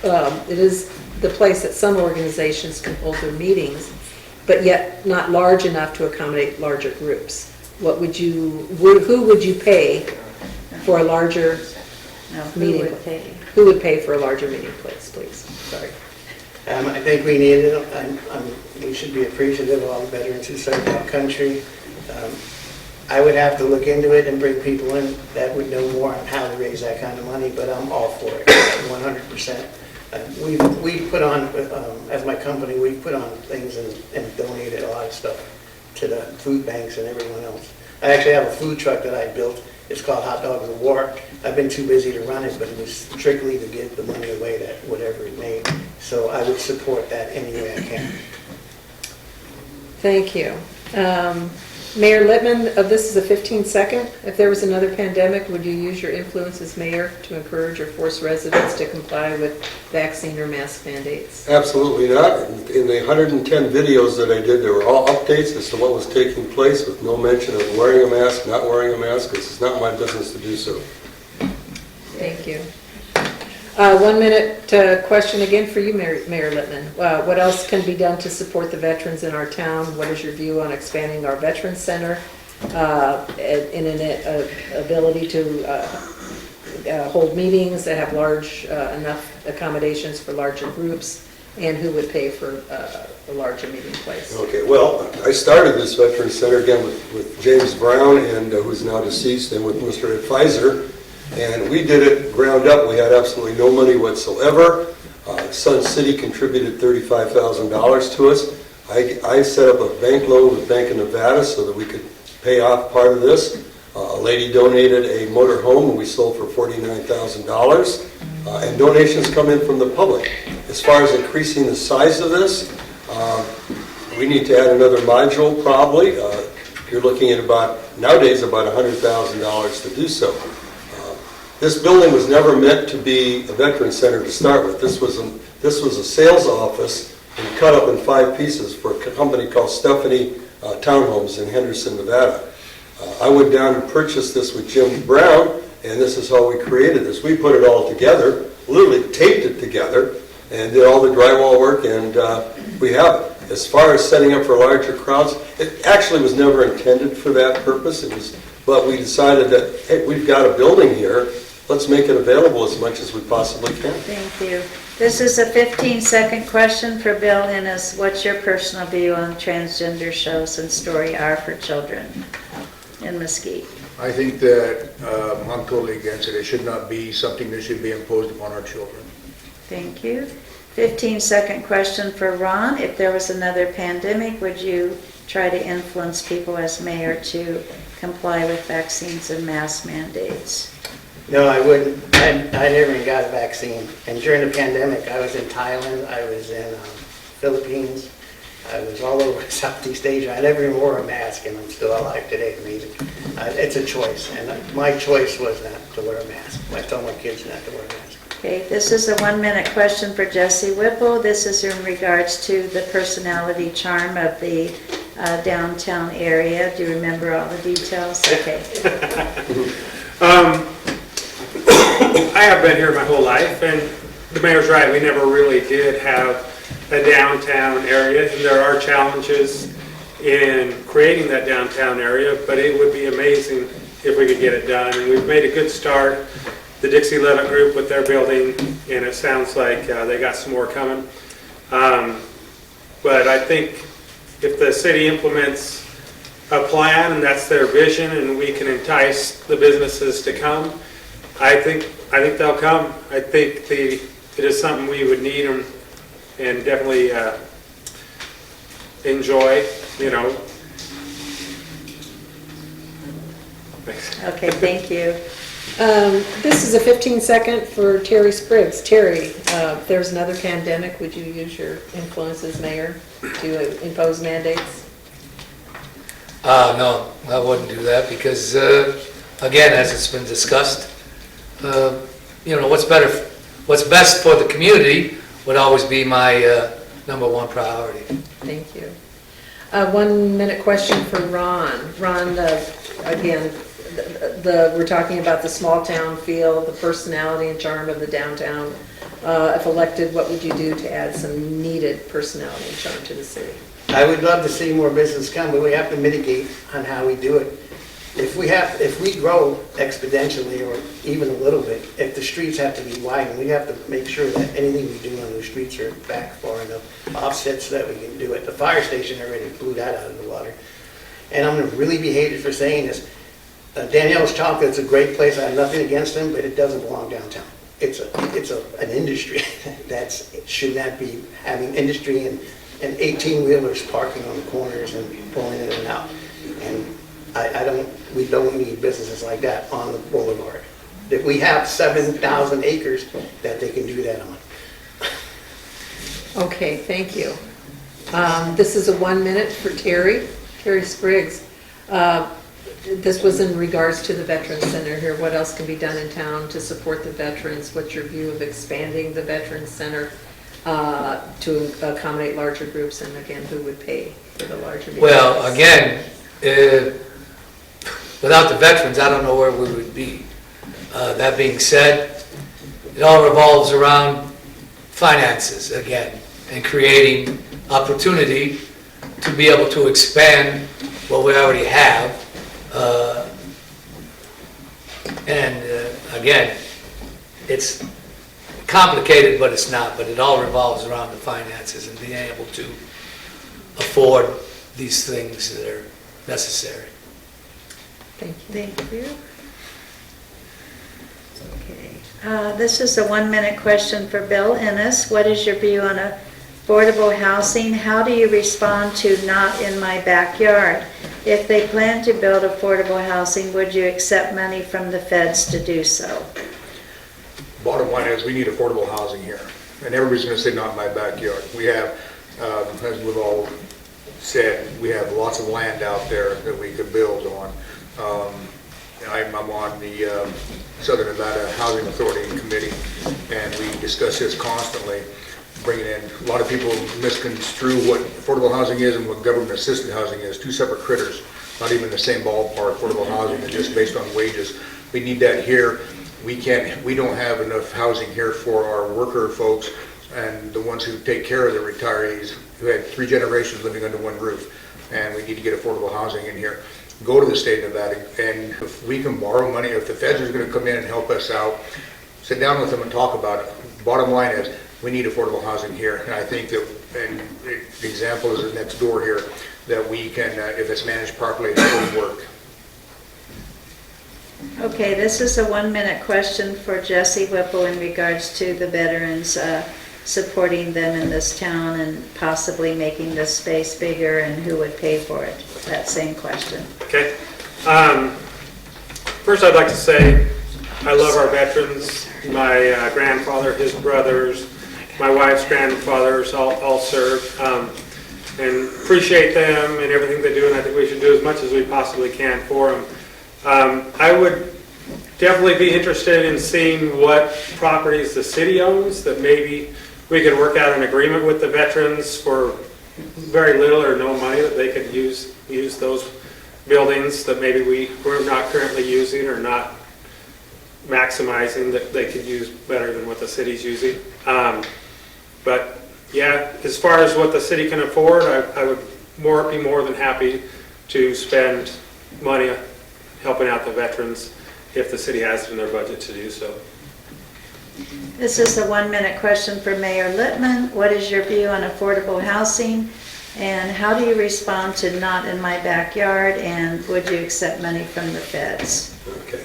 it is the place that some organizations can hold their meetings, but yet not large enough to accommodate larger groups? What would you, who would you pay for a larger No, who meeting? would pay? Who would pay for a larger meeting place, please? Sorry. I think we need it. We should be appreciative of all the veterans who served our country. I would have to look into it and bring people in that would know more on how to raise that kind of money, but I'm all for it, 100%. We've put on, as my company, we've put on things and donated a lot of stuff to the food banks and everyone else. I actually have a food truck that I built. It's called Hot Dogs of War. I've been too busy to run it, but it was strictly to give the money away that whatever it made. So I would support that any way I can. Thank you. Mayor Littman, this is a 15-second. If there was another pandemic, would you use your influence as mayor to encourage or force residents to comply with vaccine or mask mandates? Absolutely not. In the 110 videos that I did, there were all updates as to what was taking place with no mention of wearing a mask, not wearing a mask, because it's not my business to do so. Thank you. 1 minute question again for you, Mayor Littman. What else can be done to support the veterans in our town? What is your view on expanding our Veterans Center in an ability to hold meetings that have large enough accommodations for larger groups? And who would pay for a larger meeting place? Okay, well, I started this Veterans Center again with James Brown, and who's now deceased, and with Mr. Pfizer. And we did it ground up. We had absolutely no money whatsoever. Sun City contributed $35,000 to us. I set up a bank loan with Bank of Nevada so that we could pay off part of this. A lady donated a motor home and we sold for $49,000. And donations come in from the public. As far as increasing the size of this, we need to add another module probably. You're looking at nowadays about $100,000 to do so. This building was never meant to be a veterans center to start with. This was a sales office and cut up in 5 pieces for a company called Stephanie Townhomes in Henderson, Nevada. I went down and purchased this with Jim Brown, and this is how we created this. We put it all together, literally taped it together, and did all the drywall work, and we have it. As far as setting up for larger crowds, it actually was never intended for that purpose. But we decided that, hey, we've got a building here. Let's make it available as much as we possibly can. Thank you. This is a 15-second question for Bill Ennis. What's your personal view on transgender shows and story hour for children in Mesquite? I think that I'm totally against it. It should not be something that should be imposed upon our children. Thank you. 15-second question for Ron. If there was another pandemic, would you try to influence people as mayor to comply with vaccines and mask mandates? No, I wouldn't. I never even got a vaccine. And during the pandemic, I was in Thailand, I was in Philippines, I was all over Southeast Asia. I never even wore a mask, and I'm still alive today. Amazing. It's a choice, and my choice was not to wear a mask. I told my kids not to wear a mask. Okay, this is a 1-minute question for Jesse Whipple. This is in regards to the personality charm of the downtown area. Do you remember all the details? Okay. I have been here my whole life, and the mayor's right, we never really did have a downtown area, and there are challenges in creating that downtown area, but it would be amazing if we could get it done, and we've made a good start. The Dixie Levitt Group with their building, and it sounds like they got some more coming. But I think if the city implements a plan, and that's their vision, and we can entice the businesses to come, I think they'll come. I think it is something we would need and definitely enjoy, you know. Thanks. Okay, thank you. This is a 15-second for Terry Spriggs. Terry, if there's another pandemic, would you use your influence as mayor to impose mandates? No, I wouldn't do that because, again, as it's been discussed, what's best for the community would always be my number one priority. Thank you. 1 minute question for Ron. Ron, again, we're talking about the small town feel, the personality and charm of the downtown. If elected, what would you do to add some needed personality and charm to the city? I would love to see more business come, but we have to mitigate on how we do it. If we grow exponentially or even a little bit, if the streets have to be widened, we have to make sure that anything we do on those streets are back far enough, offset so that we can do it. The fire station already blew that out of the water. And I'm gonna really be hated for saying this. Danielle's Chocolate's a great place, I have nothing against them, but it doesn't belong downtown. It's an industry should not be having industry and 18-wheelers parking on the corners and pulling in and out. And we don't need businesses like that on the boulevard. That we have 7,000 acres that they can do that on. Okay, thank you. This is a 1 minute for Terry Spriggs. This was in regards to the Veterans Center here. What else can be done in town to support the veterans? What's your view of expanding the Veterans Center to accommodate larger groups? And again, who would pay for the larger groups? Well, again, without the veterans, I don't know where we would be. That being said, it all revolves around finances again and creating opportunity to be able to expand what we already have. Again, it's complicated, but it's not. But it all revolves around the finances and being able to afford these things that are necessary. Thank you. Thank you. Okay. This is a 1 minute question for Bill Ennis. What is your view on affordable housing? How do you respond to not in my backyard? If they plan to build affordable housing, would you accept money from the feds to do so? Bottom line is, we need affordable housing here. And everybody's gonna say, not in my backyard. We have, as we've all said, we have lots of land out there that we could build on. I'm on the Southern Nevada Housing Authority Committee, and we discuss this constantly, bringing in, a lot of people misconstrue what affordable housing is and what government-assisted housing is, two separate critters, not even the same ballpark. Affordable housing is just based on wages. We need that here. We don't have enough housing here for our worker folks and the ones who take care of the retirees who had 3 generations living under one roof. And we need to get affordable housing in here. Go to the state of Nevada, and if we can borrow money, if the feds are going to come in and help us out, sit down with them and talk about it. Bottom line is, we need affordable housing here, and I think that, and the example is next door here, that we can, if it's managed properly, it will work. Okay, this is a 1 minute question for Jesse Whipple in regards to the veterans, supporting them in this town and possibly making this space bigger, and who would pay for it. That same question. Okay. First, I'd like to say I love our veterans. My grandfather, his brothers, my wife's grandfathers all served, and appreciate them and everything they do, and I think we should do as much as we possibly can for them. I would definitely be interested in seeing what properties the city owns that maybe we could work out an agreement with the veterans for very little or no money, that they could use those buildings that maybe we're not currently using or not maximizing, that they could use better than what the city's using. But yeah, as far as what the city can afford, I would be more than happy to spend money helping out the veterans if the city has it in their budget to do so. This is a 1 minute question for Mayor Littman. What is your view on affordable housing? And how do you respond to not in my backyard? And would you accept money from the feds? Okay.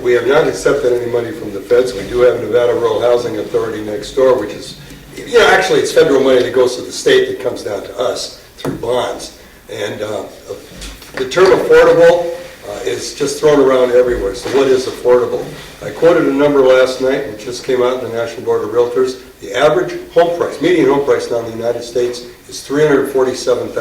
We have not accepted any money from the feds. We do have Nevada Rural Housing Authority next door, which is, actually it's federal money that goes to the state that comes down to us through bonds. And the term affordable is just thrown around everywhere. So what is affordable? I quoted a number last night, which just came out in the National Board of Realtors. The average home price, median home price now in the United States is $347,000.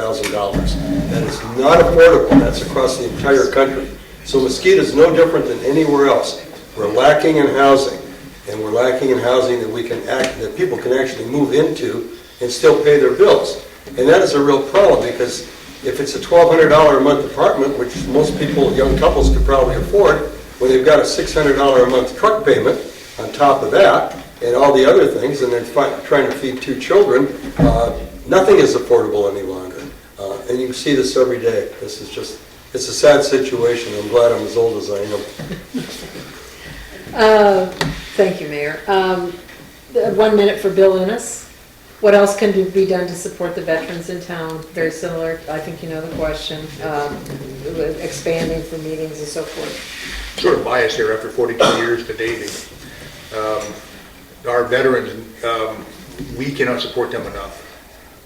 That is not affordable. That's across the entire country. So Mesquite is no different than anywhere else. We're lacking in housing. and we're lacking in housing that that people can actually move into and still pay their bills. And that is a real problem, because if it's a $1,200 a month apartment, which most people, young couples, could probably afford, when they've got a $600 a month truck payment on top of that, and all the other things, and then trying to feed 2 children, nothing is affordable any longer. And you can see this every day. This is just, it's a sad situation. I'm glad I'm as old as I am. Thank you, Mayor. 1 minute for Bill Ennis. What else can be done to support the veterans in town? Very similar, I think you know the question, expanding for meetings and so forth. Sort of biased here after 42 years to Davie. Our veterans, we cannot support them enough.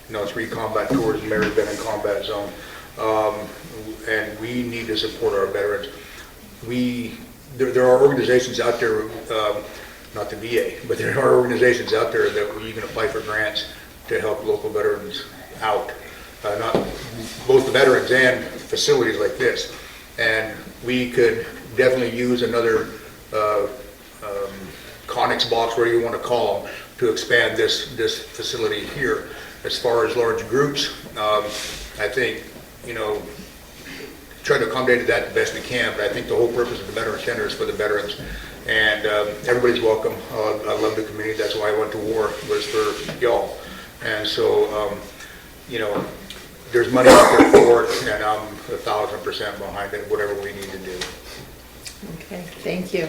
You know, 3 combat tours, Mary's been in combat zone, and we need to support our veterans. There are organizations out there, not the VA, but there are organizations out there that you can apply for grants to help local veterans out, not both the veterans and facilities like this. And we could definitely use another Conex box, whatever you want to call them, to expand this facility here. As far as large groups, I think, you know, try to accommodate that the best we can, but I think the whole purpose of the Veteran Center is for the veterans. And everybody's welcome. I love the community. That's why I went to war, was for y'all. And so, you know, there's money out there for it, and I'm 1,000% behind it, whatever we need to do. Okay, thank you.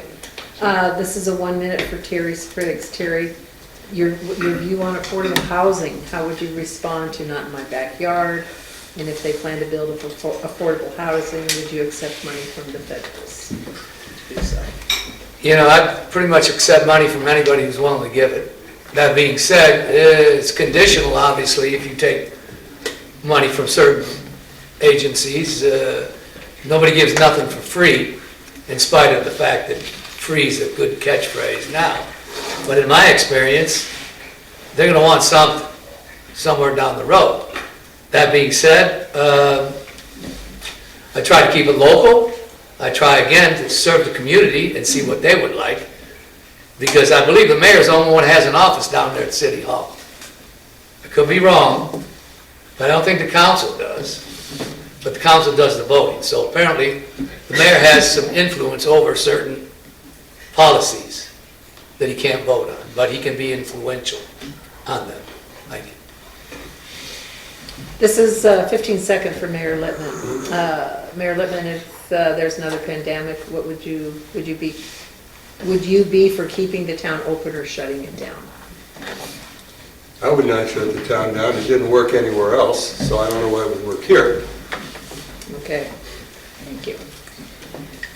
This is a 1 minute for Terry Spriggs. Terry, your view on affordable housing, how would you respond to not in my backyard? And if they plan to build affordable housing, would you accept money from the federals? You know, I pretty much accept money from anybody who's willing to give it. That being said, it's conditional, obviously, if you take money from certain agencies. Nobody gives nothing for free, in spite of the fact that free is a good catchphrase now. But in my experience, they're going to want something somewhere down the road. That being said, I try to keep it local. I try again to serve the community and see what they would like, because I believe the mayor's the only one who has an office down there at City Hall. I could be wrong, but I don't think the council does. But the council does the voting. So apparently, the mayor has some influence over certain policies that he can't vote on, but he can be influential on them. Thank you. This is 15-second for Mayor Littman. Mayor Littman, if there's another pandemic, what would you be for keeping the town open or shutting it down? I would not shut the town down. It didn't work anywhere else, so I don't know why it would work here. Okay, thank you.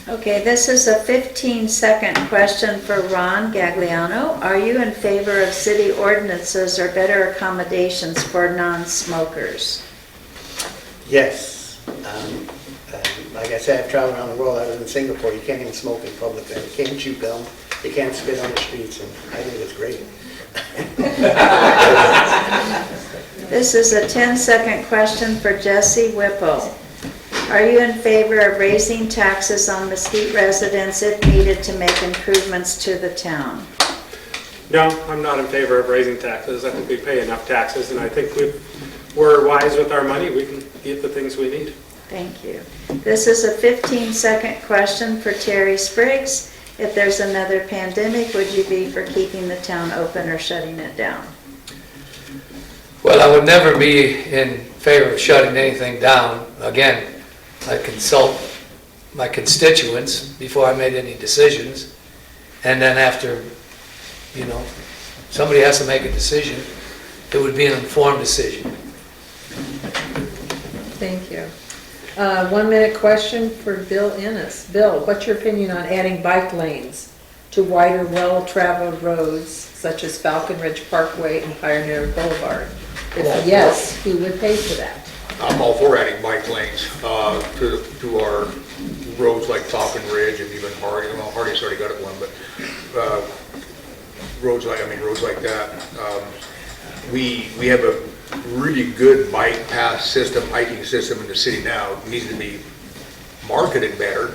Okay, this is a 15-second question for Ron Gagliano. Are you in favor of city ordinances or better accommodations for non-smokers? Yes. Like I said, I've traveled around the world. I was in Singapore. You can't even smoke in public there. You can't chew gum. You can't spit on the streets, and I think it's great. This is a 10-second question for Jesse Whipple. Are you in favor of raising taxes on Mesquite residents if needed to make improvements to the town? No, I'm not in favor of raising taxes. I think we pay enough taxes, and I think we're wise with our money. We can get the things we need. Thank you. This is a 15-second question for Terry Spriggs. If there's another pandemic, would you be for keeping the town open or shutting it down? Well, I would never be in favor of shutting anything down. Again, I consult my constituents before I made any decisions. And then after, you know, somebody has to make a decision, it would be an informed decision. Thank you. 1 minute question for Bill Ennis. Bill, what's your opinion on adding bike lanes to wider, well-traveled roads such as Falcon Ridge Parkway and Pioneer Boulevard? If yes, who would pay for that? I'm all for adding bike lanes to our roads like Falcon Ridge and even Hardy. Well, Hardy's already got it one, but roads like that. We have a really good bike path system, hiking system in the city now. It needs to be marketed better.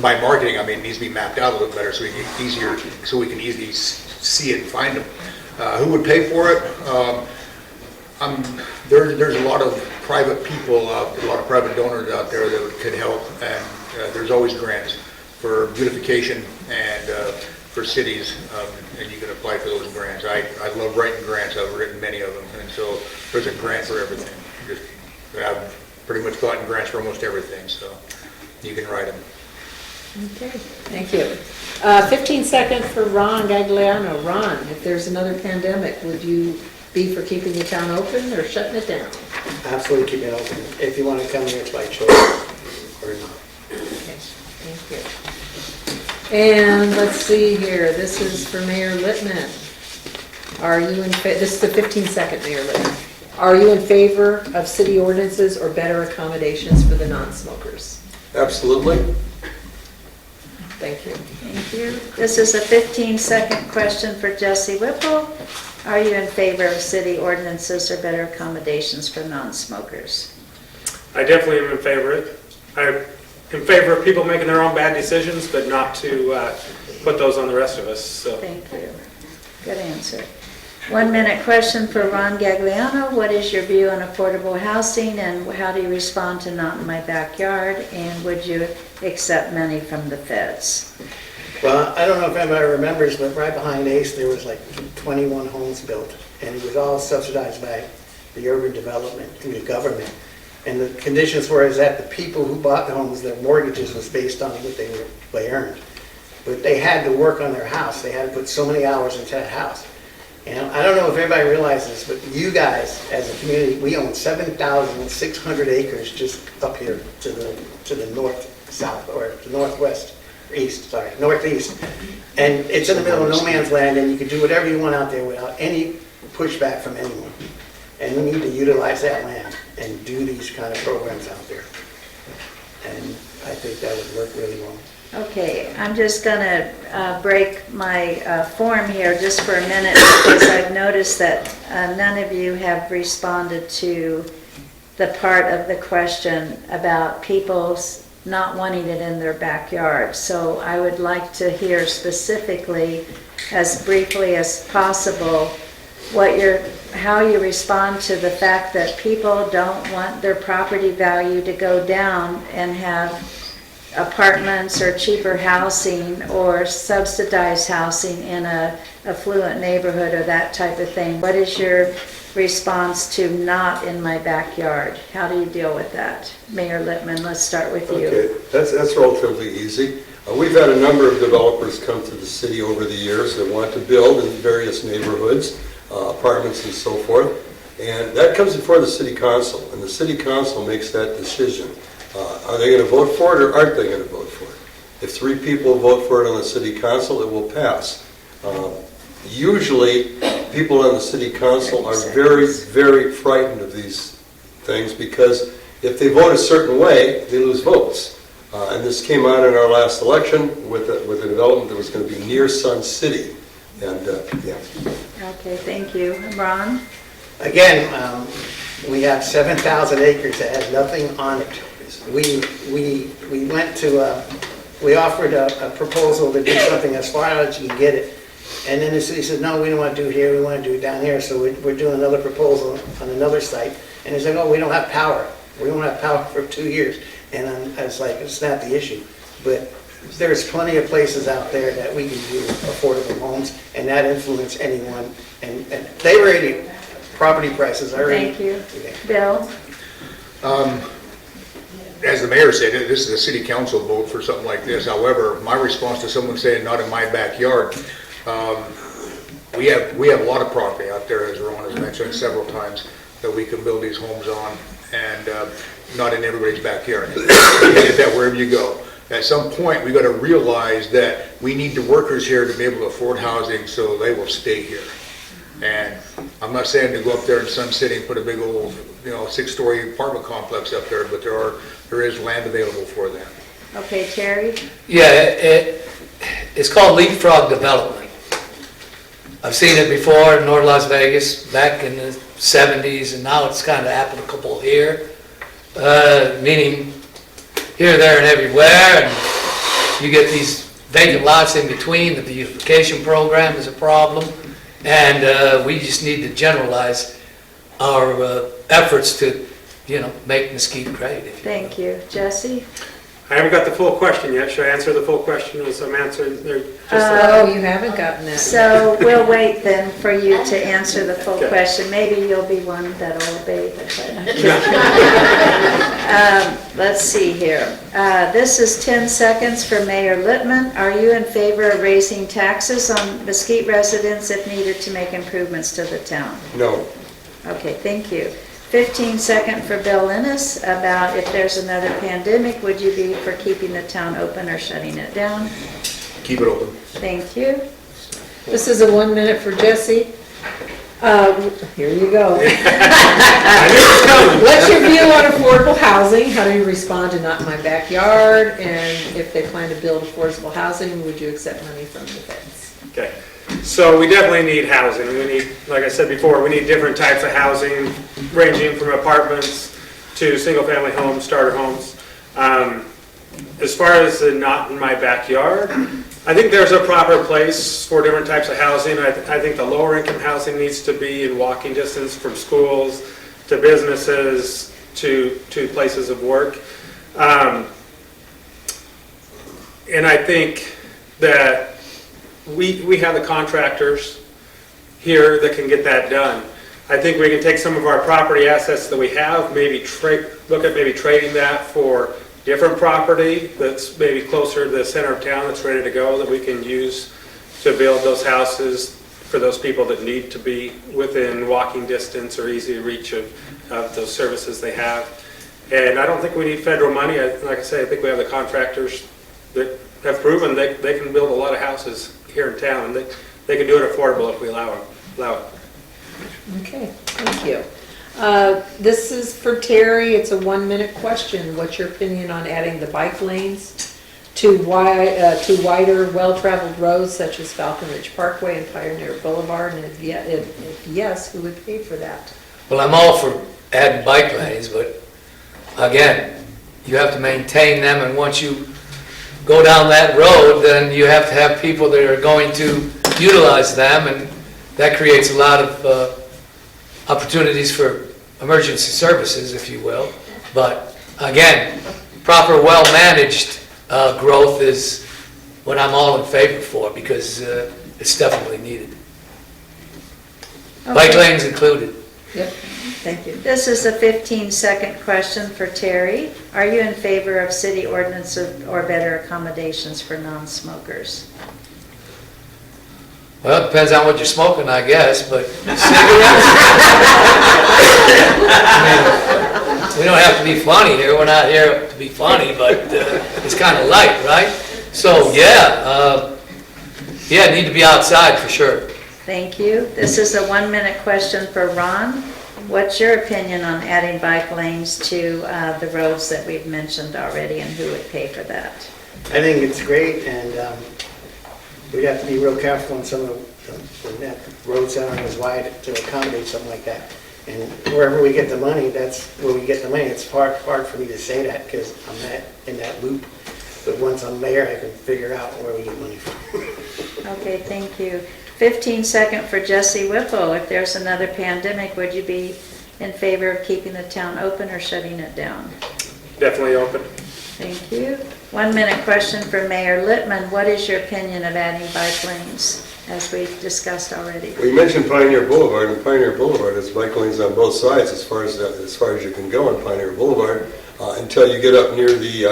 By marketing, I mean, it needs to be mapped out a little better so we can easily see it and find them. Who would pay for it? There's a lot of private people, a lot of private donors out there that could help, and there's always grants for beautification and for cities, and you can apply for those grants. I love writing grants. I've written many of them, and so there's a grant for everything. I've pretty much gotten grants for almost everything, so you can write them. Okay, thank you. 15 seconds for Ron Gagliano. Ron, if there's another pandemic, would you be for keeping the town open or shutting it down? Absolutely keep it open. If you want to come here, it's by choice or not. Okay, thank you. And let's see here, this is for Mayor Littman. Are you in, this is the 15-second, Mayor Littman. Are you in favor of city ordinances or better accommodations for the non-smokers? Absolutely. Thank you. Thank you. This is a 15-second question for Jesse Whipple. Are you in favor of city ordinances or better accommodations for non-smokers? I definitely am in favor of it. I'm in favor of people making their own bad decisions, but not to put those on the rest of us, so. Thank you. Good answer. 1-minute question for Ron Gagliano. What is your view on affordable housing and how do you respond to not in my backyard? And would you accept money from the feds? Well, I don't know if anybody remembers, but right behind Ace, there was like 21 homes built, and it was all subsidized by the urban development through the government. And the conditions were is that the people who bought the homes, their mortgages was based on what they earned. But they had to work on their house. They had to put so many hours into that house. And I don't know if everybody realizes, but you guys, as a community, we own 7,600 acres just up here to the north, south, or the northwest, east, sorry, northeast. And it's in the middle of no man's land, and you can do whatever you want out there without any pushback from anyone. And we need to utilize that land and do these kind of programs out there. And I think that would work really well. Okay, I'm just going to break my form here just for a minute because I've noticed that none of you have responded to the part of the question about people not wanting it in their backyard. So I would like to hear specifically, as briefly as possible, how you respond to the fact that people don't want their property value to go down and have apartments or cheaper housing or subsidized housing in a affluent neighborhood or that type of thing. What is your response to not in my backyard? How do you deal with that? Mayor Littman, let's start with you. Okay, that's relatively easy. We've had a number of developers come to the city over the years that want to build in various neighborhoods, apartments and so forth. And that comes before the city council, and the city council makes that decision. Are they going to vote for it or aren't they going to vote for it? If 3 people vote for it on the city council, it will pass. Usually, people on the city council are very, very frightened of these things because if they vote a certain way, they lose votes. And this came out in our last election with a development that was going to be near Sun City. And yeah. Okay, thank you. Ron? Again, we have 7,000 acres that has nothing on it. We went to, we offered a proposal to do something as far out as you can get it. And then the city said, no, we don't want to do it here, we want to do it down here. So we're doing another proposal on another site. And they said, oh, we don't have power. We don't have power for 2 years. And I was like, it's not the issue. But there's plenty of places out there that we can do affordable homes and not influence anyone. And they already, property prices are already. Thank you. Okay. Bill? As the mayor said, this is a city council vote for something like this. However, my response to someone saying not in my backyard, we have a lot of property out there, as Ron has mentioned several times, that we can build these homes on, and not in everybody's backyard. You get that wherever you go. At some point, we got to realize that we need the workers here to be able to afford housing, so they will stay here. And I'm not saying to go up there in Sun City and put a big old, 6-story apartment complex up there, but there is land available for them. Okay, Terry? Yeah, it's called leapfrog development. I've seen it before in North Las Vegas back in the 70s, and now it's kind of applicable here, meaning here, there, and everywhere, and you get these vacant lots in between. The beautification program is a problem, and we just need to generalize our efforts to, make Mesquite great. If you will. Thank you. Jesse? I haven't got the full question yet. Should I answer the full question as I'm answering? Oh, you haven't gotten that. So we'll wait then for you to answer the full question. Maybe you'll be one that'll obey the question. Let's see here. This is 10 seconds for Mayor Littman. Are you in favor of raising taxes on Mesquite residents if needed to make improvements to the town? No. Okay, thank you. 15 second for Bill Ennis about if there's another pandemic, would you be for keeping the town open or shutting it down? Keep it open. Thank you. This is a 1 minute for Jesse. Here you go. I knew it was coming. What's your view on affordable housing? How do you respond to not in my backyard? And if they plan to build affordable housing, would you accept money from the feds? Okay, so we definitely need housing. We need, like I said before, we need different types of housing, ranging from apartments to single-family homes, starter homes. As far as the not in my backyard, I think there's a proper place for different types of housing. I think the lower income housing needs to be in walking distance from schools to businesses to places of work. And I think that we have the contractors here that can get that done. I think we can take some of our property assets that we have, look at maybe trading that for different property that's maybe closer to the center of town that's ready to go, that we can use to build those houses for those people that need to be within walking distance or easy reach of those services they have. And I don't think we need federal money. Like I say, I think we have the contractors that have proven they can build a lot of houses here in town. They can do it affordable if we allow it. Okay, thank you. This is for Terry. It's a 1 minute question. What's your opinion on adding the bike lanes to wider, well-traveled roads such as Falcon Ridge Parkway and Pioneer Boulevard? And if yes, who would pay for that? Well, I'm all for adding bike lanes, but again, you have to maintain them, and once you go down that road, then you have to have people that are going to utilize them, and that creates a lot of opportunities for emergency services, if you will. But again, proper, well-managed growth is what I'm all in favor for, because it's definitely needed. Bike Okay. lanes included. Yep, thank you. This is a 15-second question for Terry. Are you in favor of city ordinance or better accommodations for non-smokers? Well, it depends on what you're smoking, I guess, but cigarettes? I mean, we don't have to be funny here. We're not here to be funny, but it's kind of light, right? So, yeah, need to be outside for sure. Thank you. This is a 1 minute question for Ron. What's your opinion on adding bike lanes to the roads that we've mentioned already, and who would pay for that? I think it's great, and we have to be real careful on some of the roads that aren't as wide to accommodate something like that. And wherever we get the money, that's where we get the money. It's hard for me to say that because I'm not in that loop. But once I'm mayor, I can figure out where we get money from. Okay, thank you. 15-second for Jesse Whipple. If there's another pandemic, would you be in favor of keeping the town open or shutting it down? Definitely open. Thank you. 1 minute question for Mayor Littman. What is your opinion of adding bike lanes, as we've discussed already? Well, you mentioned Pioneer Boulevard, and Pioneer Boulevard has bike lanes on both sides as far as you can go on Pioneer Boulevard until you get up near the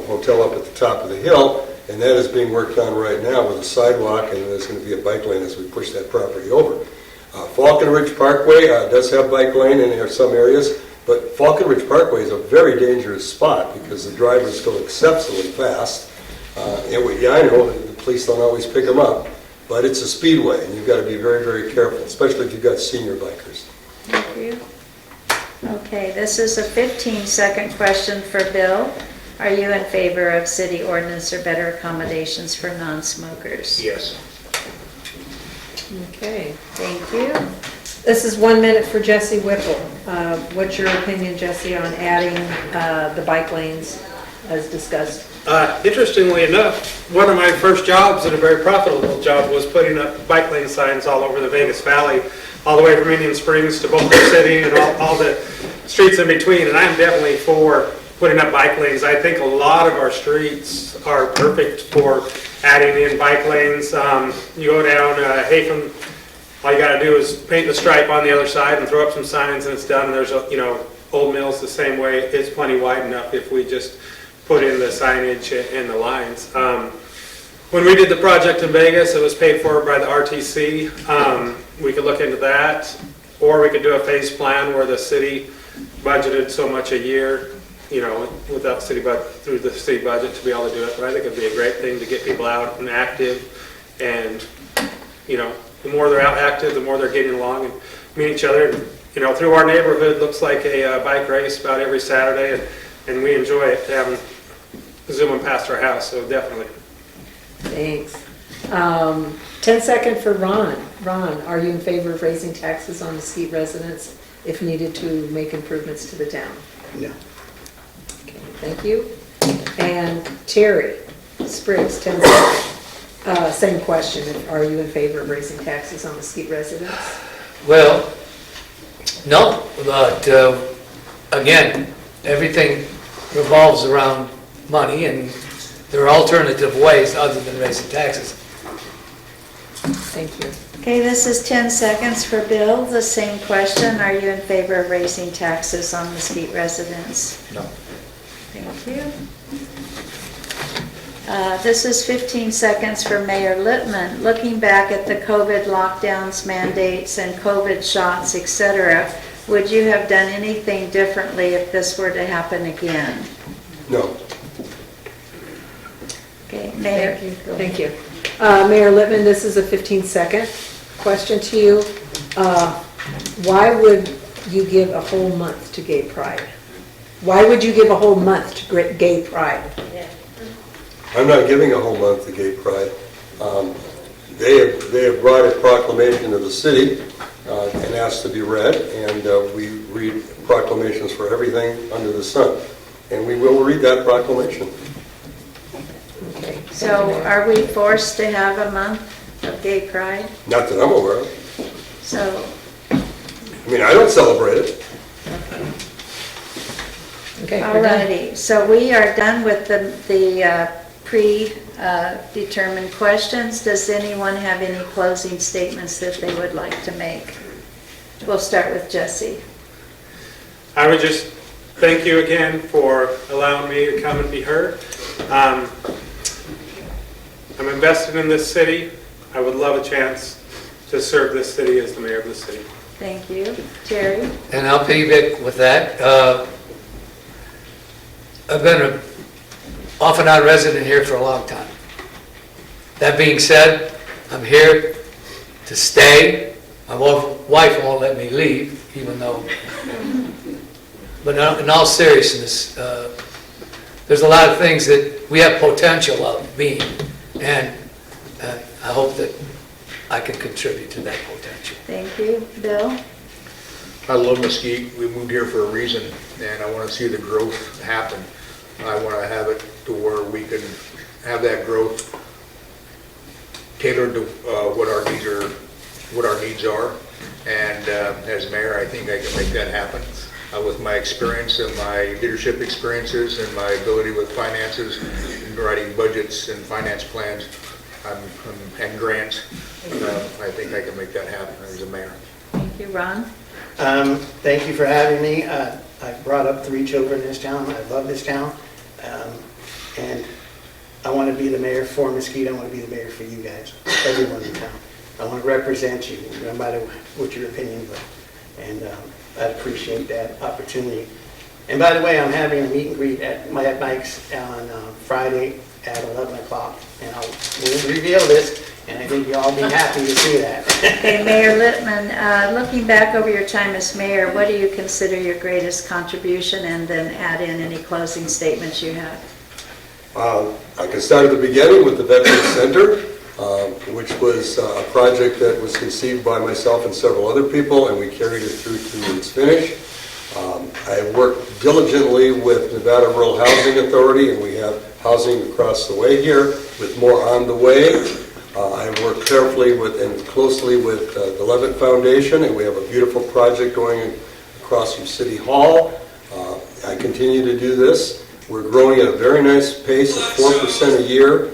hotel up at the top of the hill, and that is being worked on right now with a sidewalk, and there's going to be a bike lane as we push that property over. Falcon Ridge Parkway does have bike lane in some areas, but Falcon Ridge Parkway is a very dangerous spot because the drivers go exceptionally fast. I know the police don't always pick them up, but it's a speedway, and you've got to be very, very careful, especially if you've got senior bikers. Thank you. Okay, this is a 15-second question for Bill. Are you in favor of city ordinance or better accommodations for non-smokers? Yes. Okay. Thank you. This is 1 minute for Jesse Whipple. What's your opinion, Jesse, on adding the bike lanes as discussed? Interestingly enough, one of my first jobs, and a very profitable job, was putting up bike lane signs all over the Vegas Valley, all the way from Indian Springs to Boulder City and all the streets in between. And I'm definitely for putting up bike lanes. I think a lot of our streets are perfect for adding in bike lanes. You go down Hafen, all you got to do is paint the stripe on the other side and throw up some signs, and it's done. And there's Old Mill's the same way. It's plenty wide enough if we just put in the signage and the lines. When we did the project in Vegas, it was paid for by the RTC. We could look into that, or we could do a phase plan where the city budgeted so much a year, without through the city budget to be able to do it. But I think it'd be a great thing to get people out and active, and the more they're out active, the more they're getting along and meet each other. Through our neighborhood, looks like a bike race about every Saturday, and we enjoy it, having zooming past our house, so definitely. Thanks. 10-second for Ron. Ron, are you in favor of raising taxes on Mesquite residents if needed to make improvements to the town? No. Okay, thank you. And Terry Spriggs, 10 seconds. Same question. Are you in favor of raising taxes on Mesquite residents? Well, no, but again, everything revolves around money, and there are alternative ways other than raising taxes. Thank you. Okay, this is 10 seconds for Bill. The same question. Are you in favor of raising taxes on Mesquite residents? No. Thank you. This is 15 seconds for Mayor Littman. Looking back at the COVID lockdowns, mandates, and COVID shots, etc., would you have done anything differently if this were to happen again? No. Okay, Mayor. Thank you. Mayor Littman, this is a 15-second question to you. Why would you give a whole month to Gay Pride? Why would you give a whole month to Gay Pride? I'm not giving a whole month to Gay Pride. They have brought a proclamation to the city and asked to be read, and we read proclamations for everything under the sun. And we will read that proclamation. Okay. So are we forced to have a month of Gay Pride? Not that I'm aware of. So, I mean, I don't celebrate it. Okay, we're done. alrighty. So we are done with the predetermined questions. Does anyone have any closing statements that they would like to make? We'll start with Jesse. I would just thank you again for allowing me to come and be heard. I'm invested in this city. I would love a chance to serve this city as the mayor of the city. Thank you. Terry? And I'll piggyback with that. I've been an off and on resident here for a long time. That being said, I'm here to stay. My wife won't let me leave, even though, but in all seriousness, there's a lot of things that we have potential of being, and I hope that I can contribute to that potential. Thank you. Bill? I love Mesquite. We moved here for a reason, and I want to see the growth happen. I want to have it to where we can have that growth tailored to what our needs are. And as mayor, I think I can make that happen with my experience and my leadership experiences and my ability with finances and writing budgets and finance plans and grants. I think I can make that happen as a mayor. Thank you. Ron? Thank you for having me. I brought up 3 children in this town. I love this town. And I want to be the mayor for Mesquite. I want to be the mayor for you guys, everyone in town. I want to represent you, no matter what your opinion was. And I appreciate that opportunity. And by the way, I'm having a meet and greet at Mike's on Friday at 11 o'clock. And we'll reveal this, and I think you'll all be happy to see that. Okay, Mayor Littman, looking back over your time as mayor, what do you consider your greatest contribution, and then add in any closing statements you have? I can start at the beginning with the Veterans Center, which was a project that was conceived by myself and several other people, and we carried it through to its finish. I work diligently with Nevada Rural Housing Authority, and we have housing across the way here with more on the way. I work carefully and closely with the Levitt Foundation, and we have a beautiful project going across from City Hall. I continue to do this. We're growing at a very nice pace of 4% a year.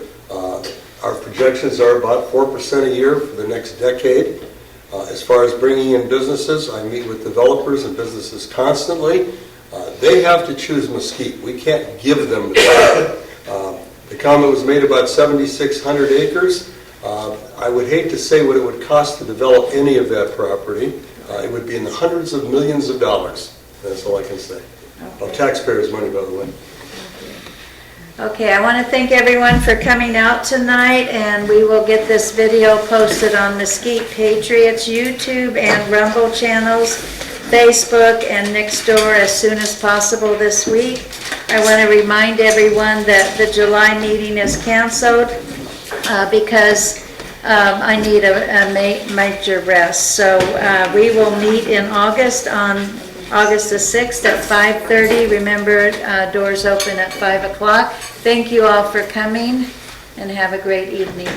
Our projections are about 4% a year for the next decade. As far as bringing in businesses, I meet with developers and businesses constantly. They have to choose Mesquite. We can't give them the site. The comment was made about 7,600 acres. I would hate to say what it would cost to develop any of that property. It would be in the hundreds of millions of dollars. That's all I can say. Of taxpayers' money, by the way. Okay, I want to thank everyone for coming out tonight, and we will get this video posted on Mesquite Patriots YouTube and Rumble channels, Facebook, and Nextdoor as soon as possible this week. I want to remind everyone that the July meeting is canceled because I need a major rest. So we will meet in August on August the 6th at 5:30. Remember, doors open at 5 o'clock. Thank you all for coming, and have a great evening.